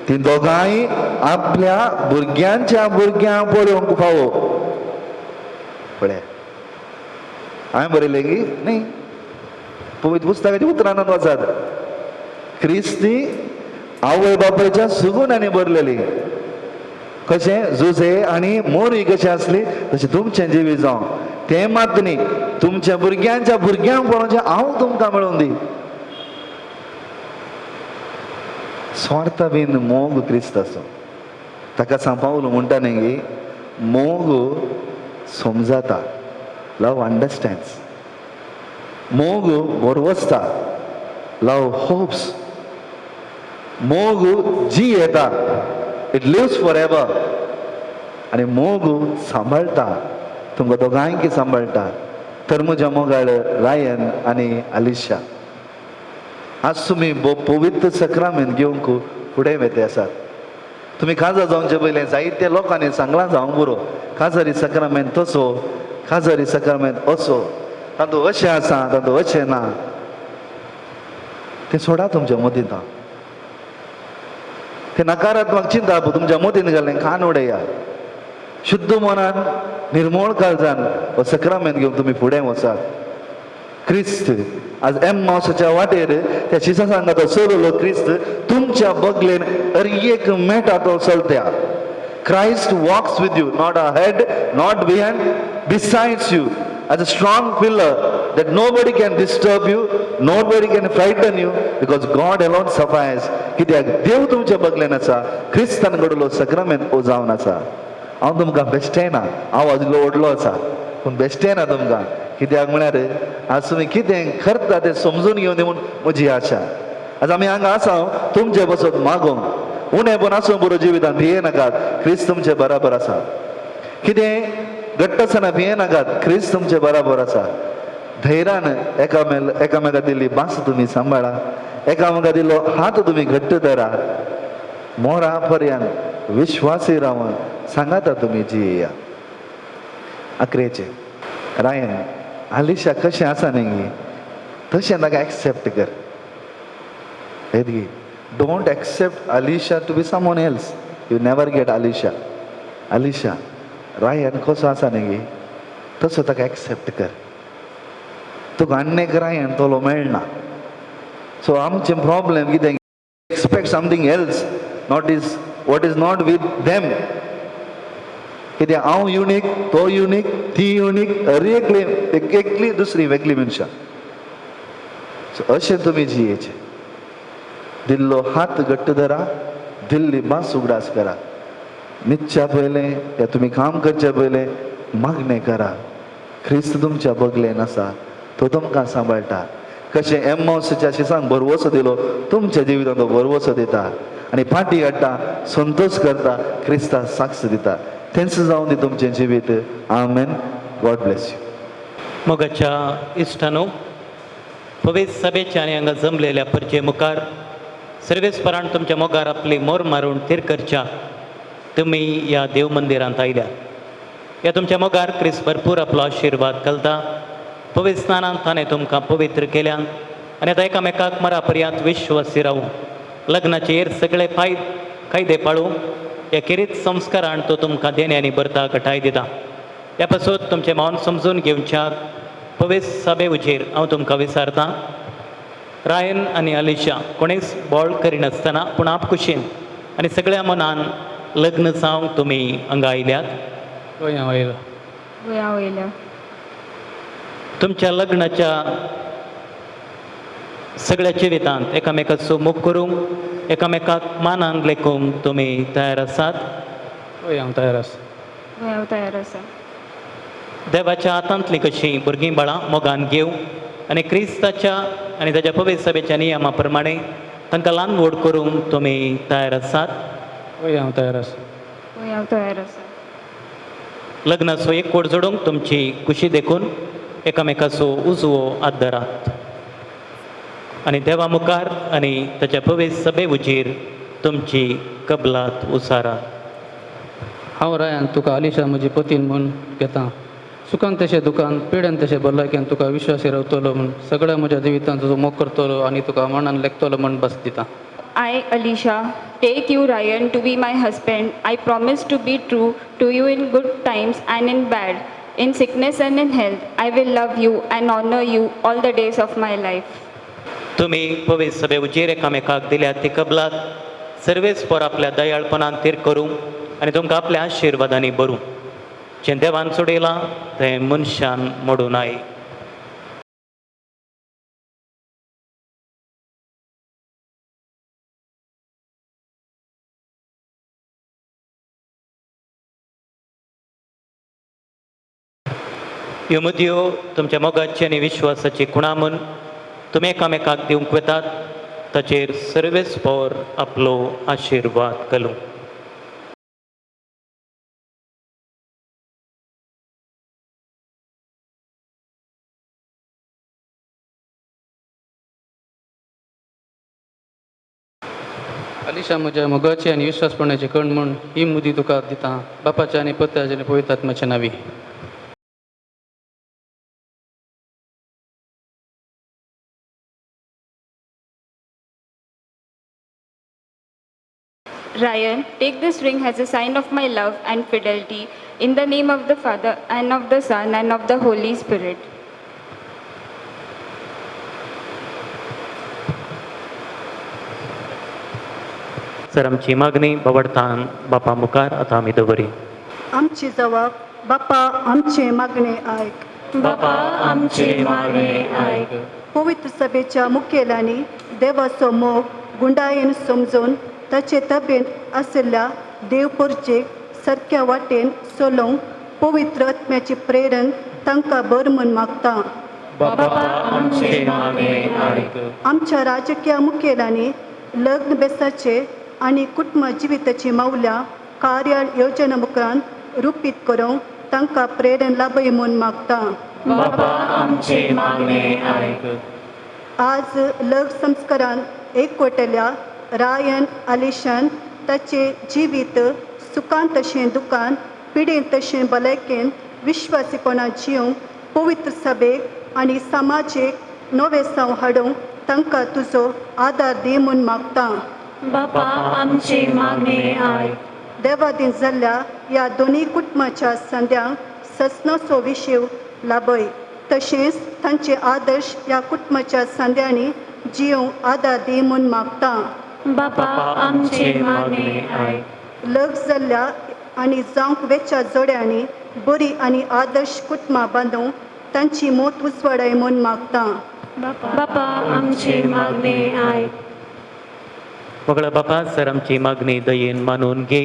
ती दोगांय आपल्या भुरग्यांच्या भुरग्यांक पळोवंक फावो. पळय, हांवें बरयलें गी न्ही, पवित्र पुस्तकाची उतरांत वाचात. क्रिस्ती आवय बापायच्या सुगुण्यानी भरलेली. कशें जुजे आनी मोरी कशी आसली तशें तुमचें जिवीत जावं. तें मात न्ही, तुमच्या भुरग्यांच्या भुरग्यांक पळोवचें हांव तुमकां मेळोवन दी. स्वार्थ बीन मोग क्रिस्ताचो. ताका सांग पावलो म्हणटा न्ही, मोग समजाता, लव अंडरस्टँड्स. मोग बरोवसता. लव होप्स. मोग जी येता. It lives forever. आणि मोग सांभाळटा. तुमकां दोगांयकी सांभाळटा. तर म्हज्या मोगाळ रायन आनी अलिशा, आज तुमी पवित्र सक्रामेंत घेवंक फुडें वेते आसात. तुमी काजार जावचे पयलें जायत्या लोकांनी सांगलां जावंक बरो काजारी सक्रामेंत तसो, काजारी सक्रामेंत असो, तातूंत अशें आसा, तातूंत अशें ना. तें सोडा तुमच्या मतींत. ते नकारात्मक चिंता तुमच्या मतीन घालून कान उडया. शुद्ध मनान निर्मळ काळजान हो सक्रामेंत घेवन तुमी फुडें वचात. क्रिस्त आज एम्माउसाच्या वाटेर त्या शिसा सांगातो चललो क्रिस्त तुमच्या बगलेन एक मेटा तो चलत्या. Christ walks with you, not ahead, not behind, besides you, as a strong pillar that nobody can disturb you, nobody can frighten you, because God alone suffices. कित्याक देव तुमच्या बगलेन आसा. क्रिस्तान घडलो सक्रामेंत हो जावन आसा. हांव तुमकां बेश्टें ना, हांव आजलो ओडलो आसा, पूण बेश्टें ना तुमकां. कित्याक म्हळ्यार आज तुमी कितें करता तें समजून घेवन म्हूण म्हजी आशा. आज आमी हांगा आसा तुमचे बसत मागोवंक. उणें पण आसूं बरो जिवितांत भिये नाकात, क्रिस्त तुमचे बराबर आसा. कितें घडटा आसतना भिये नाकात, क्रिस्त तुमचे बराबर आसा. धैर्यान एकामेका दिल्ली बास तुमी सांबाळा. एकामेका दिल्लो हात तुमी घट्ट धरा. मोरा पर्यंत विश्वासी रावन सांगाता तुमी जियेया. अकरेचे रायन अलिशा कशें आसा न्ही तशें ताका एक्सेप्ट कर. Don't accept Alisha to be someone else. You never get Alisha. Alisha Ryan कसो आसा न्ही तसो ताका एक्सेप्ट कर. तुका आनी एक रायन तोलो मेळना. सो आमचें प्रॉब्लेम कितें expect something else not is what is not with them. कित्याक हांव युनीक, तो युनीक, ती युनीक, एकली दुसरी वेगळी मनशां. सो अशें तुमी जियेचें. दिल्लो हात घट्ट धरा, दिल्ली बास उगडास करा. न्हिदच्या पयलें या तुमी काम करच्या पयलें मागणें करा. क्रिस्त तुमच्या बगलेन आसा, तो तुमकां सांबाळटा. कशें एम्माउसाच्या शिसांक भरवसो दिलो तुमच्या जिवितांत तो भरवसो दिता आनी फाटी हाडटा, संतोश करता, क्रिस्ताक साक्ष दिता. तेंच जावन दी तुमचें जिवीत. आमेन. God bless you. मोगाच्या इश्टानो, पवित्र सभेच्या आनी हांगा जमलेल्या परचे मुखार सर्वेस्परान तुमच्या मोगार आपली मोर मारून थीर करच्या तुमी ह्या देव मंदिरांत आयल्या. ह्या तुमच्या मोगार क्रिस्त भरपूर आपलो आशिर्वाद घालता. पवित्र स्नानांत ताणें तुमकां पवित्र केल्यान आनी आतां एकामेकाक मरा पर्यंत विश्वासी रावूं, लग्नाचे हेर सगळे कायदे पाळूं, ह्या खेरीत संस्कारान तो तुमकां देण्यांनी भरता, घटाय दिता. ह्या पासून तुमचें मौन समजून घेवच्या पवित्र सभे उजेर हांव तुमकां विचारतां. रायन आनी अलिशा कोणेच बोळ करिनासतना पूण आपकुशीन आनी सगळ्या मनान लग्न जावंक तुमी हांगा आयल्यात. वयल्या तुमच्या लग्नाच्या सगळ्या जिवितांत एकामेकाचो मोग करूंक, एकामेकाक मानान लेखूंक तुमी तयार आसात? हांव तयार आसा. देवाच्या हातांतली कशीं भुरगीं बाळां मोगान घेवं आनी क्रिस्ताच्या आनी ताच्या पवित्र सभेच्या नियमा प्रमाणे तांकां ल्हान व्हड करूंक तुमी तयार आसात? हांव तयार आसा. लग्नाचो एक कोड जोडूंक तुमची खुशी देखून एकामेकाचो उजवो हात धरात आनी देवा मुखार आनी ताच्या पवित्र सभे उजेर तुमची कबलात उसारात. हांव रायन तुका अलिशा म्हजी पतीन म्हूण घेतां. सुखान तशें दुखान, पिड्यान तशें भलायकेन तुका विश्वासी रावतलो म्हूण, सगळ्या म्हज्या जिवितांत तुजो मोग करतलो आनी तुका मनान लेखतलो म्हूण बस दितां. I, Alisha, take you, Ryan, to be my husband. I promise to be true to you in good times and in bad, in sickness and in health. I will love you and honor you all the days of my life. तुमी पवित्र सभे उजेर एकामेकाक दिल्यात ती कबलात सर्वेस्पर आपल्या दयाळपणान तीर करूं आनी तुमकां आपल्या आशिर्वादांनी भरूं. जें देवान सोडयलां तें मनशान मोडूं नये. ह्यो मुदयो तुमच्या मोगाची आनी विश्वासाची खुणा म्हूण तुमी एकामेकाक दिवंक वेतात ताचेर सर्वेस्पोर आपलो आशिर्वाद घालूं. अलिशा म्हज्या मोगाची आनी विश्वासपणाची कण म्हूण ही मुदी तुका दिता बापाच्या आनी पुताच्या आनी पवित्र आत्म्याच्या नांवी. Ryan, take this ring as a sign of my love and fidelity in the name of the Father and of the Son and of the Holy Spirit. Sir आमची मागणी बावडतान बापा मुखार आतां आमी दवरी. आमची जबाब बापा आमचे मागणे आयक. बापा आमचे मागणे आयक. पवित्र सभेच्या मुखेल्यांनी देवाचो मोग गुंडायेन समजून ताचे तबेन आशिल्ल्या देवपुरजेक सारक्या वाटेन चलोवंक पवित्र आत्म्याची प्रेरण तांकां बर म्हूण मागता. बापा आमचे मागणे आयक. आमच्या राजकीय मुखेल्यांनी लग्न बेसाचे आनी कुटुंब जिविताची मौल्या कार्य योजना मुखारांत रुपीत करूंक तांकां प्रेरण लाभय म्हूण मागता. बापा आमचे मागणे आयक. आज लग्न संस्कारांत एकवटल्या रायन आलिशान ताचे जिवीत सुखान तशें दुखान पिडेन तशें भलायकेन विश्वासीपणान जिवंक पवित्र सभेक आनी समाजीक नवे सांव हाडूंक तांकां तुजो आदार दी म्हूण मागता. बापा आमचे मागणे आयक. देवादीन जाल्ल्या ह्या दोनी कुटुंबाच्या संद्यांक ससनाचो विशीव लाभय. तशेंच तांचे आदर्श ह्या कुटुंबाच्या संद्यांनी जिवंक आदार दी म्हूण मागता. बापा आमचे मागणे आयक. लग्न जाल्ल्या आनी जावंक वेच्या जोड्यांनी बरी आनी आदर्श कुटुंबां बांदूंक तांची मोत उजवाडाय म्हूण मागता. बापा आमचे मागणे आयक. वगळा बापा सर आमची मागणी दयेन मानून घे.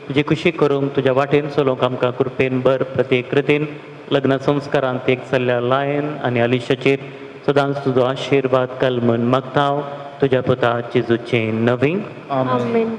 तुजी खुशी करूंक तुज्या वाटेन चलोवंक आमकां कृपेन बर प्रत्येक रितीन लग्न संस्कारांत एक जाल्ल्या लायन आनी आलिशाचेर सदांच तुजो आशिर्वाद घाल म्हूण मागता हांव तुज्या पुता जेजूचे नवी. आमेन.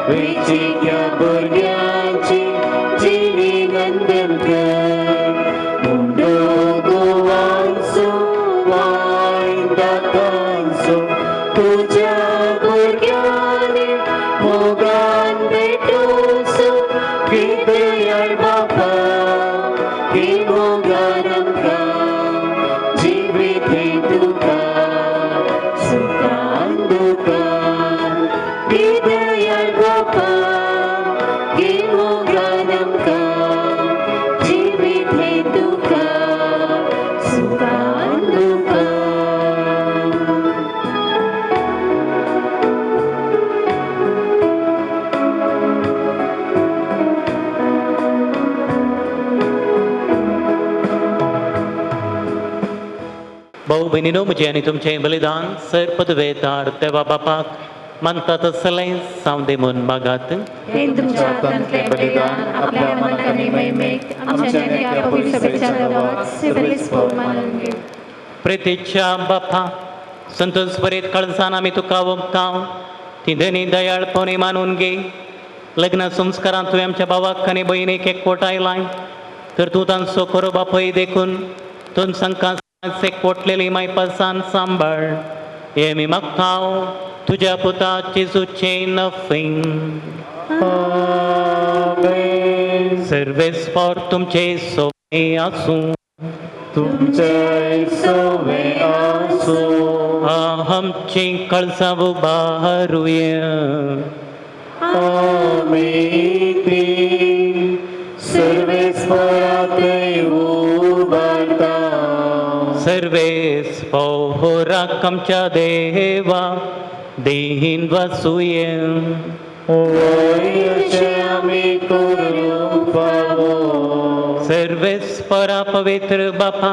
Reaching your सुखान दुखान भाऊ बहिणीनो, म्हजे आनी तुमचें बलिदान सर पदवेदार देवा बापाक मानता तसलें सावंदे म्हूण मागात. हे तुमच्या हातांतलें बलिदान आपल्या मनांतली महिमेक आमच्या नेत्या पवित्र सभेच्या नांवांत सेवेस पावल मानून घे. प्रेतेच्या बापा, संतोष बरेत काळजान आमी तुका वगतांव ती धनी दयाळपणी मानून घे. लग्न संस्कारांत तुवें आमच्या भावाक आनी भयणीक एकवट आयलाय, तर तूं तांचो खरो बापय देखून दोन संकां एकवटलेली मायपासान सांबाळ. हे आमी मागतांव तुज्या पुता जेजूचे नफेन. सर्वेस्पर तुमचे सोवे आसूं, तुमचे सोवे आसूं. आमची कळसां उबारूया. सर्वेस्परांतले उबारता. सर्वेस्पराक आमच्या देवा देहीन वासूया. सर्वेस्परा पवित्र बापा,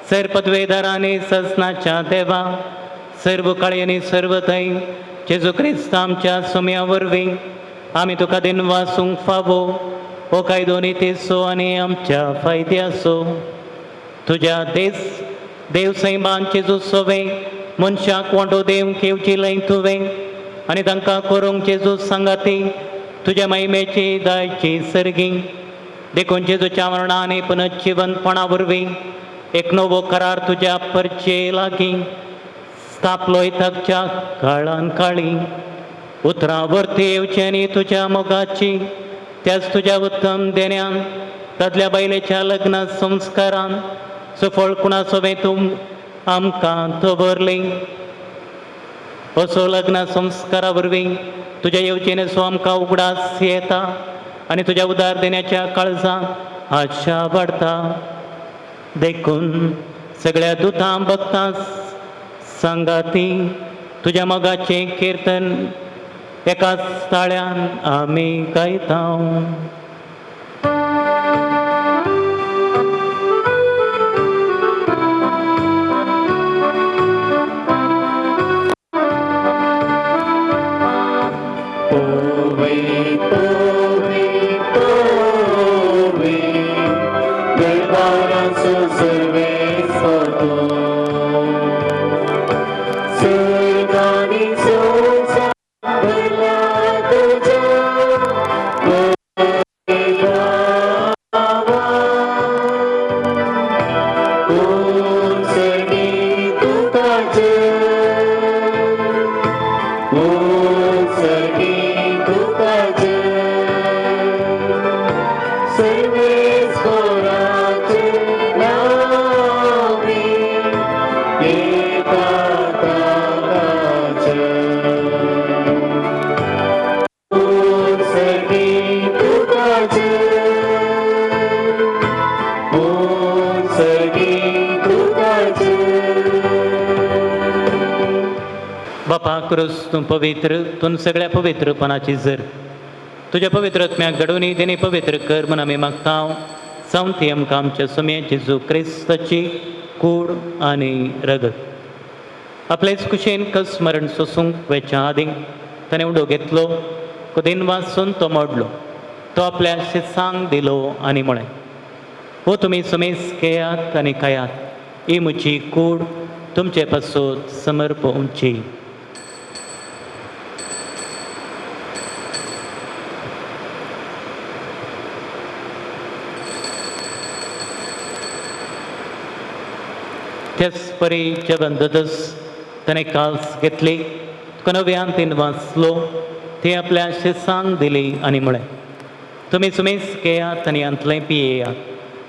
सर पदवेदारांनी ससनाच्या देवा, सर्व काळी आनी सर्व थंय जेजू क्रिस्त आमच्या सुम्या वरवीं आमी तुका दिन वासूंक फावो. हो कायदो नितेसो आनी आमच्या फायद्याचो. तुज्या देव सैमान जेजू सोवे मनशाक वांटो देव केवची लय तुवें आनी तांकां करूंक जेजू सांगाती तुज्या महिमेची दायची सर्गी देखून जेजूच्या मरणा आनी पुनश्जीवनपणा वरवीं एक नवो करार तुज्या परचे लागीं स्थापलोय ताच्या काळान काळी. उतरां वर्ती येवची आनी तुज्या मोगाची त्याच तुज्या उत्तम देण्यान दादल्या बायलेच्या लग्न संस्कारान सफळ कुणा सोबे तूं आमकां दवरली. असो लग्न संस्कारा वरवीं तुज्या येवचेन सो आमकां उगडास येता आनी तुज्या उदार देण्याच्या काळजां आशा वाडटा. देखून सगळ्या दुतां भक्तां सांगाती तुज्या मोगाचें किर्तन एकाच ताळ्यान आमी गायतांव. बापा क्रूस तूं पवित्र, तूं सगळ्या पवित्रपणाची जर तुज्या पवित्रत्म्याक घडोवनी तेणी पवित्र कर म्हूण आमी मागतांव. जावन ती आमकां आमच्या सुमे जेजू क्रिस्ताची कूड आनी रगत आपलेच कुशेन कस मरण सोसूंक वेच्या आदीं ताणें उडो घेतलो, कुदीन वाचून तो मोडलो, तो आपल्या शिसांक दिलो आनी म्हळें, हो तुमी सुमेस घेयात आनी खायात, ही म्हजी कूड तुमचे पासत समर्पवची. त्याच परी जेवण ददस ताणें कास घेतली, तुका नव्यान तीन वाचलो, ती आपल्या शिसांक दिली आनी म्हळें, तुमी सुमेस घेयात आनी अंतलें पियेयात,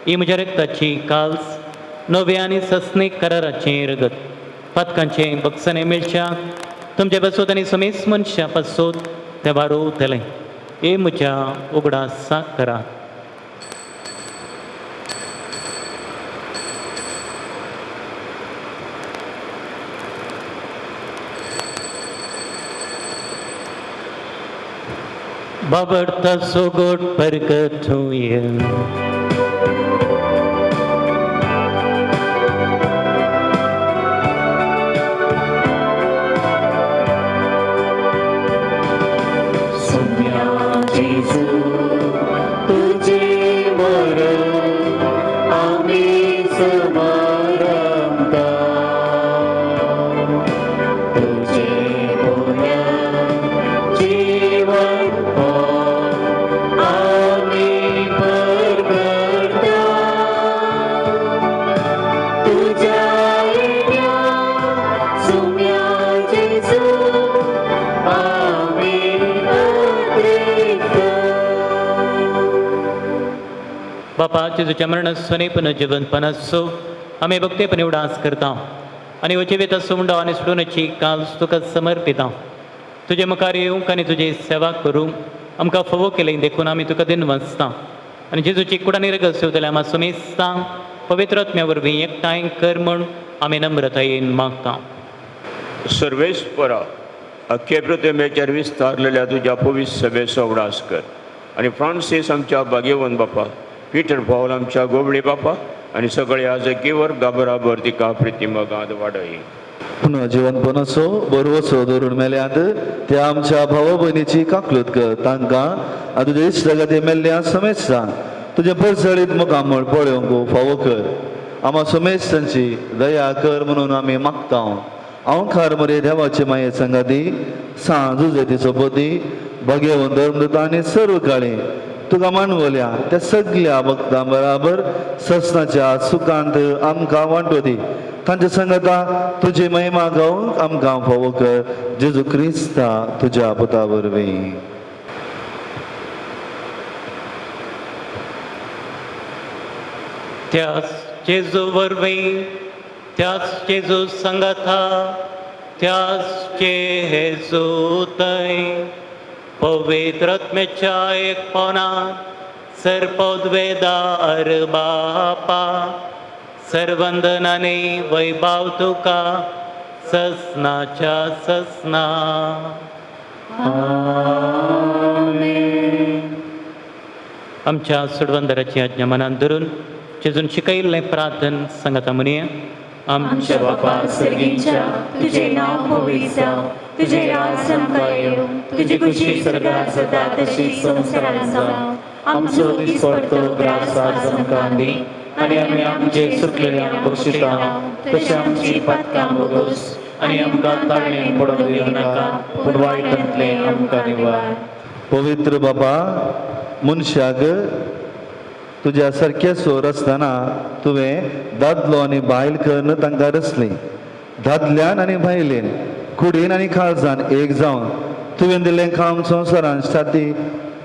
ही म्हज्या रक्ताची काल्स नव्या आनी सस्नीक कराराचें रगत. पातकांचें बक्षणें मेळच्याक तुमचे पासत आनी सुमेस मनशा पासत तें वारोवतलें, हे म्हज्या उगडासाक करात. बाबडता सोगोट परगत होय बापा जेजूच्या मरणासोने पुनर्जीवनपणासो आम्ही भक्तीपणे उडास करता आणि वचिवेत सोंडा आणि सोडूनची काल तुका समर्पिता तुझे मुखार येऊंक आणि तुझी सेवा करूंक आमकां फोवो केले देखून आमी तुका दिन वचता आणि जेजूची कुडा निरगस जाल्यार आम्हा सुमेस्ता पवित्र आत्म्या वरवीं एकठांय कर म्हूण आमी नम्रतायेन मागता. सर्वेस्परा अख्खे पृथ्वीचेर विस्तारलेल्या तुज्या पवित्र सभेचो उडास कर आणि फ्रांसीस आमच्या भाग्यवन बापा, पीटर पौल आमच्या गोबळी बापा आणि सगळे आजकीवर गाबराबर तिका प्रितीमगाद वाडय. पुनर्जीवनपणाचो बरवसो धरून मेल्यात त्या आमच्या भावा भयणीची काकलूत कर तांकां आनी तुज्या इश्टगाती मेल्ल्या समेस्तांक तुजे परसळीत मुखामळ पळोवंक फावो कर. आम्हा समेस्तांची दया कर म्हणून आमी मागता. हांव खार मरे देवाची माये संगाती सांज उजतीचो पती भाग्यवन धर्मदूता आनी सर्व काळी तुका मानवल्या त्या सगळ्या भक्तां बराबर ससनाच्या सुखांत आमकां वांटो दी. तांच्या संगता तुजी महिमा गावंक आमकां फावो कर. जेजू क्रिस्ता तुज्या पुता वरवीं. त्याच जेजू वरवीं, त्याच जेजू संगता, त्याच जेजू थंय पवित्र आत्म्याच्या एकपणांत सर्पोद्वेदार बापा सर्वंदनाने वैभव तुका ससनाच्या ससना. आमच्या सुडवंदराची आज्ञा मनात धरून जेजून शिकयल्लें प्रार्थन सांगता म्हणया. आमच्या बापा सर्गीच्या तुझे नाव पवित्र जावं, तुझे राज आमकां येवं, तुझी खुशी स्वर्गांत जाता तशी संवसारांत जावं. आमचो दिसपडटो ग्रास आज आमकां दी आनी आमी आमचे सुटलेल्यांक बक्षिता तशें आमची पातकां बोगोस आनी आमकां ताळणें पडोवंक दिवं नाका पूण वायटांतलें आमकां निवार. पवित्र बाबा, मनशाक तुज्या सारके सोर आसतना तुवें दादलो आनी बायल करून तांकां रचली. दादल्यान आनी बायलेन कुडीन आनी काळजान एक जावन तुवें दिल्लें काम संवसारान शांती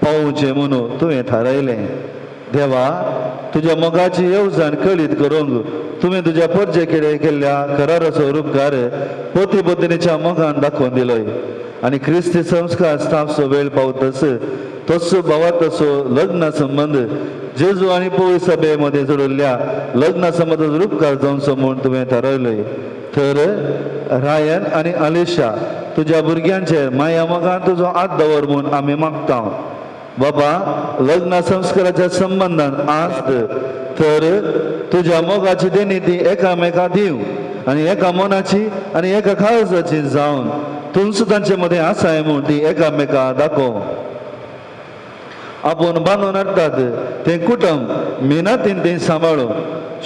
पावोवचें म्हणून तुवें थारायलें. देवा, तुज्या मोगाची येवजण कळीत करूंक तुवें तुज्या परजे कितें केल्ल्या कराराचो उपकार पती पत्नीच्या मोगान दाखोवन दिलोय आनी क्रिस्ती संस्कार स्थापचो वेळ पावतस तसो भावा तसो लग्न संबंध जेजू आनी पवित्र सभे मध्ये जोडल्या लग्न संबंधाचो उपकार जावचो म्हूण तुवें थारायलोय. तर रायन आनी अलिशा तुज्या भुरग्यांचेर माया मोगान तुजो हात दवर म्हूण आमी मागता. बाबा, लग्न संस्काराच्या संबंधान आस्त तर तुज्या मोगाची देणी ती एकामेका दिव आनी एका मनाची आनी एका काळजाची जावन तुमचो तांचे मदें आसाय म्हूण ती एकामेका दाखोव. आपूण बांदून हाडटात तें कुटुंब मेहनतीन तें सांबाळूं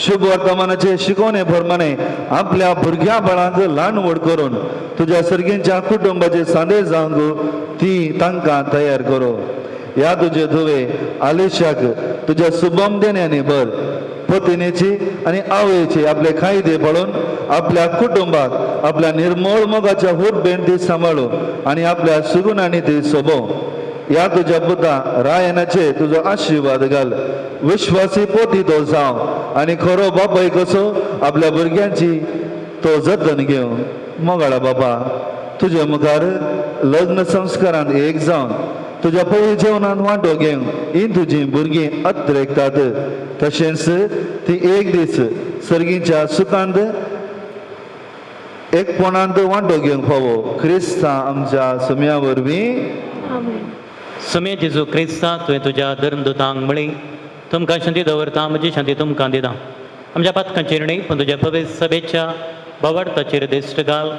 शुभ वर्तमानाचे शिकवणे प्रमाणे आपल्या भुरग्या बाळांक ल्हान व्हड करून तुज्या सर्गींच्या कुटुंबाचे सांदे जावंक ती तांकां तयार करो. ह्या तुजे धुवे आलेशाक तुज्या शुभम देण्याने भर. पत्नीची आनी आवयची आपले कायदे पळोवन आपल्या कुटुंबाक आपल्या निर्मळ मोगाच्या हुबेन ती सांबाळूं आनी आपल्या सुगुणांनी ती सोबोव. ह्या तुज्या पुता रायनाचे तुजो आशिर्वाद घाल. विश्वासी पोती तो जावं आनी खरो बापाय कसो आपल्या भुरग्यांची तो जतन घेवं. मोगाळा बाबा, तुज्या मुखार लग्न संस्कारांत एक जावन तुज्या पवित्र जेवणांत वांटो घेवंक ही तुजीं भुरगीं अत्रेकतात. तशेंच ती एक दीस सर्गीच्या सुखांत एकपणांत वांटो घेवंक फावो. क्रिस्ता आमच्या सुम्या वरवीं. समय जेजू क्रिस्ता तुवें तुज्या धर्मदुतांक म्हळी तुमकां शांती दवरता म्हजी शांती तुमकां दिता. आमच्या पातकांचेर न्ही पूण तुज्या पवित्र सभेच्या बावडताचेर दिश्ट घाल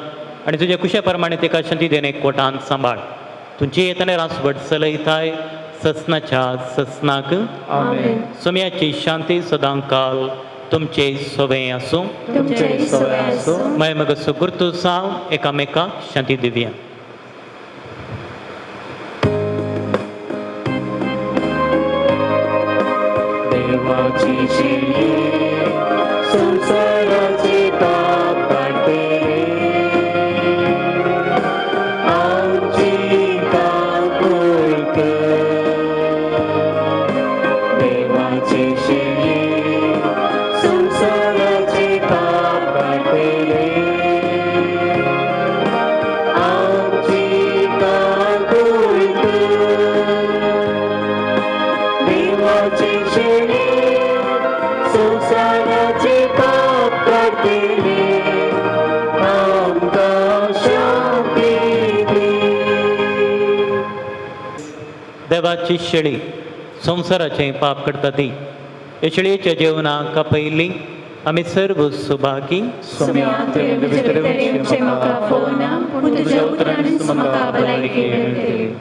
आनी तुज्या कुशा प्रमाणे तिका शांती देणे कोटांत सांबाळ. तुमची येताना रासवट चलयताय ससनाच्या ससनाक. सोम्याची शांती सदां काल तुमचे सोबे आसूं. माय मगसो गुर्तू साव एकामेकाक शांती दिवया. देवाची शेळी संसाराचे पाप काढते आमची काकूळ कर. देवाची शेळी संसाराचे पाप काढते आमची काकूळ कर. देवाची शेळी संसाराचे पाप काढते आमकां शांती दी. देवाची शेळी संसाराचे पाप करता ती. हे शेळयेच्या जेवणाक आपयली आमी सर्व सुभागी. म्हाका फोना पूण तुज्या उतरांनी म्हाका भलायकी मेळटली.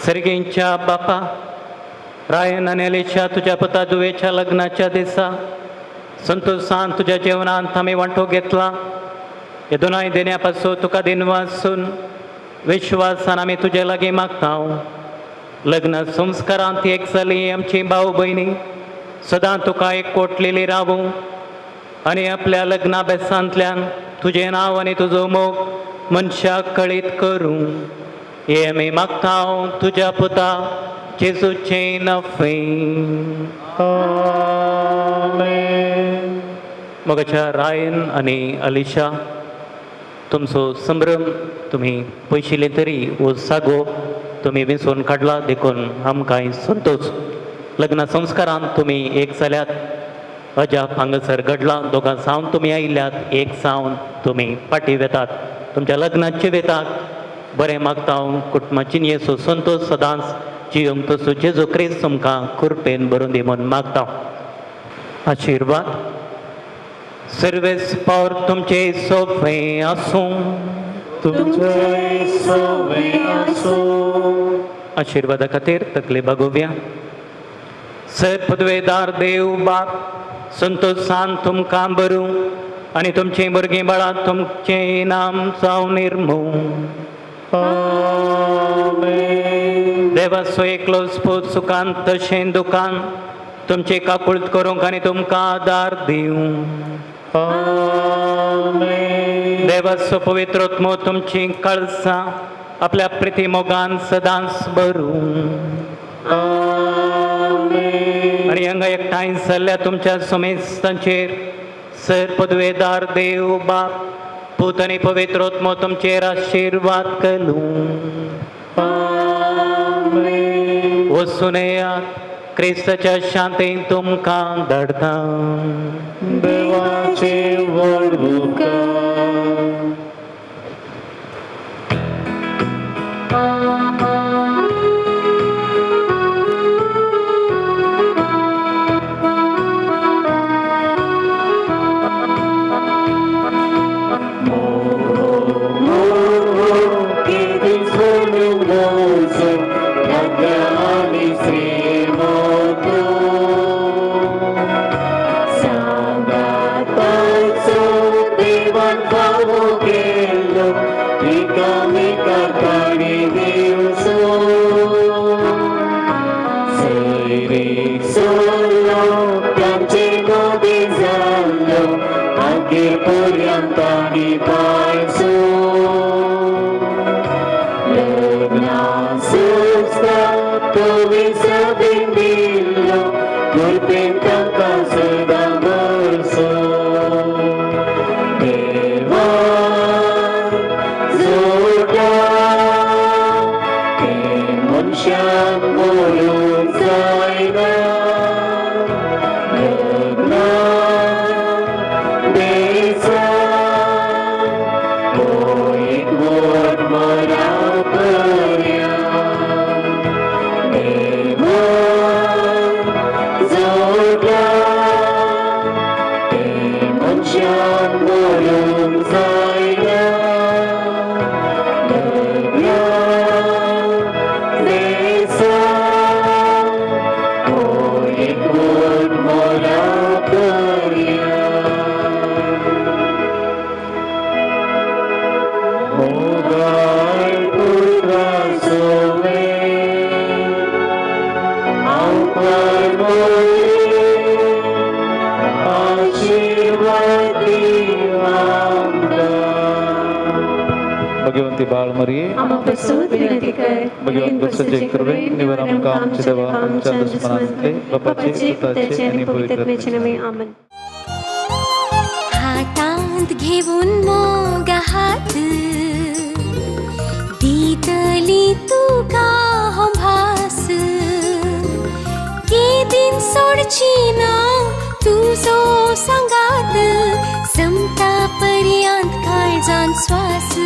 सर्गींच्या बापा, रायन आणि अलिशा तुझ्या पुता दुवेच्या लग्नाच्या दिसा संतोषान तुझ्या जेवणांत आम्ही वांटो घेतला. हे दोनाय देण्यापासून तुका दिनवासून विश्वासान आम्ही तुझ्या लागीं मागता. लग्न संस्कारांत एक जाली आमची भाऊ भयणी सदां तुका एक कोटलेली रावूं आनी आपल्या लग्नाभ्यासांतल्यान तुजें नांव आनी तुजो मोग मनशाक कळीत करूं. हे आमी मागता तुज्या पुता जेजूचे नफेन. मोगाच्या रायन आनी अलिशा तुमचो संभ्रम तुम्ही पयशिल्ले तरी वो सागो तुम्ही विसरून काडला देखून आमकांय संतोष. लग्न संस्कारांत तुम्ही एक जाल्यात. अजाप हांगासर घडला. दोगां सावन तुम्ही आयिल्ल्यात. एक सावन तुम्ही पाटी वेतात. तुमच्या लग्नाचे वेताक बरें मागता. कुटुंबाची येसो संतोष सदांच जियोंक तसो जेजू क्रिस्त तुमकां कृपेन बरोवन दी म्हूण मागता. आशिर्वाद सर्वेस पावर तुमचे सोफे आसूं. आशिर्वादा खातीर तकले बागोवया. सर पदवेदार देव बाप संतोषान तुमकां भरूं आनी तुमचें भुरगीं बाळां तुमचें इनाम जावं निर्मूळ. देवाचो एकलो स्पोत सुखान तशें दुखान तुमचे काकुळट करूंक आनी तुमकां आदार दिवं. देवाचो पवित्र आत्मो तुमची कळसां आपल्या प्रिती मोगान सदांच भरूं. आनी हांगा एकठांय जाल्ल्या तुमच्या समेस्तांचेर सर पदवेदार देव बाप पूत आनी पवित्र आत्मो तुमचेर आशिर्वाद घालूं. वचून येयात. क्रिस्ताच्या शांतीन तुमकां धाडटा. देवाचे वळवूका. भगवंती बाळ मरिये भगवंत बसचे कृपे निवर आमकां आमचे देवा आमच्या दुश्मनांतले बापाचे पुताचे आणि पवित्रात्म्याचे नामे आमेन. हातांत घेऊन मोग हात दितली तुका हो भास केदीन सोडची ना तुजो संगात समता पर्यंत काळजान स्वास.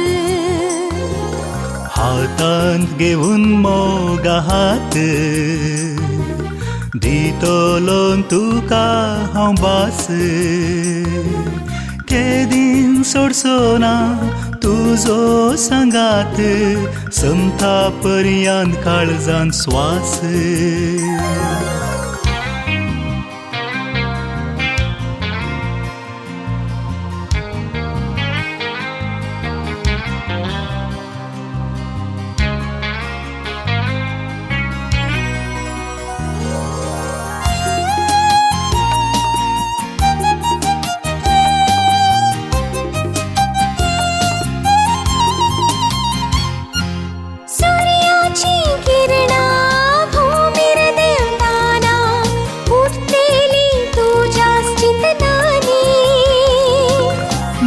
हातांत घेऊन मोग हात दितलो तुका हांव भास केदीन सोडचो ना तुझो सांगात समता पर्यंत काळजान श्वास सूर्याची किरणा भूमीर देवताना उठतेली तुझ्याच चिंतनानी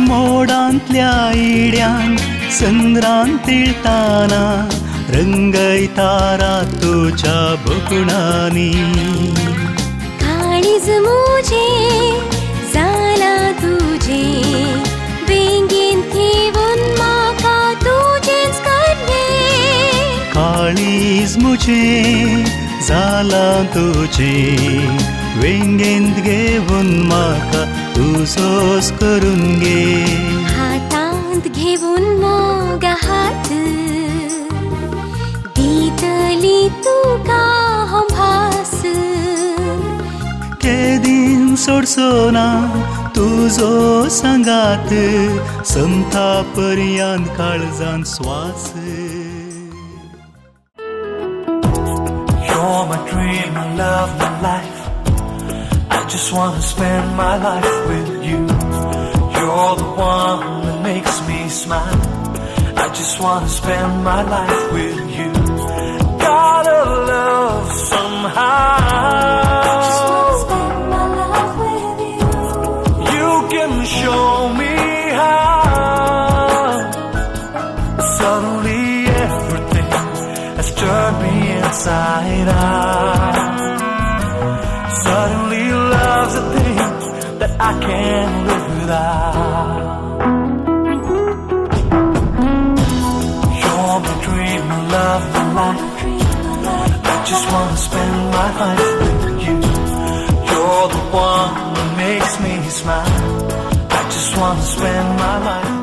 मोडांतल्या इड्यान चंद्रान तिळताना रंगयतारा तुझ्या बकुणानी काळीज मुझे जाला तुझे बेंगीन ठेवून म्हाका तुझेच करणे काळीज मुझे जाला तुझे वेंगेंत घेवन म्हाका तुझोच करून घे हातांत घेऊन मोगा हात दितली तुका हो भास केदीन सोडचो ना तुझो सांगात समता पर्यंत काळजान श्वास You're my dream, my love, my life. I just wanna spend my life with you. You're the one that makes me smile. I just wanna spend my life with you. Gotta love somehow. Just wanna spend my life with you. You can show me how. Suddenly everything has turned me inside out. Suddenly love's a thing that I can't live without. You're my dream, my love, my life. I just wanna spend my life with you. You're the one that makes me smile. I just wanna spend my life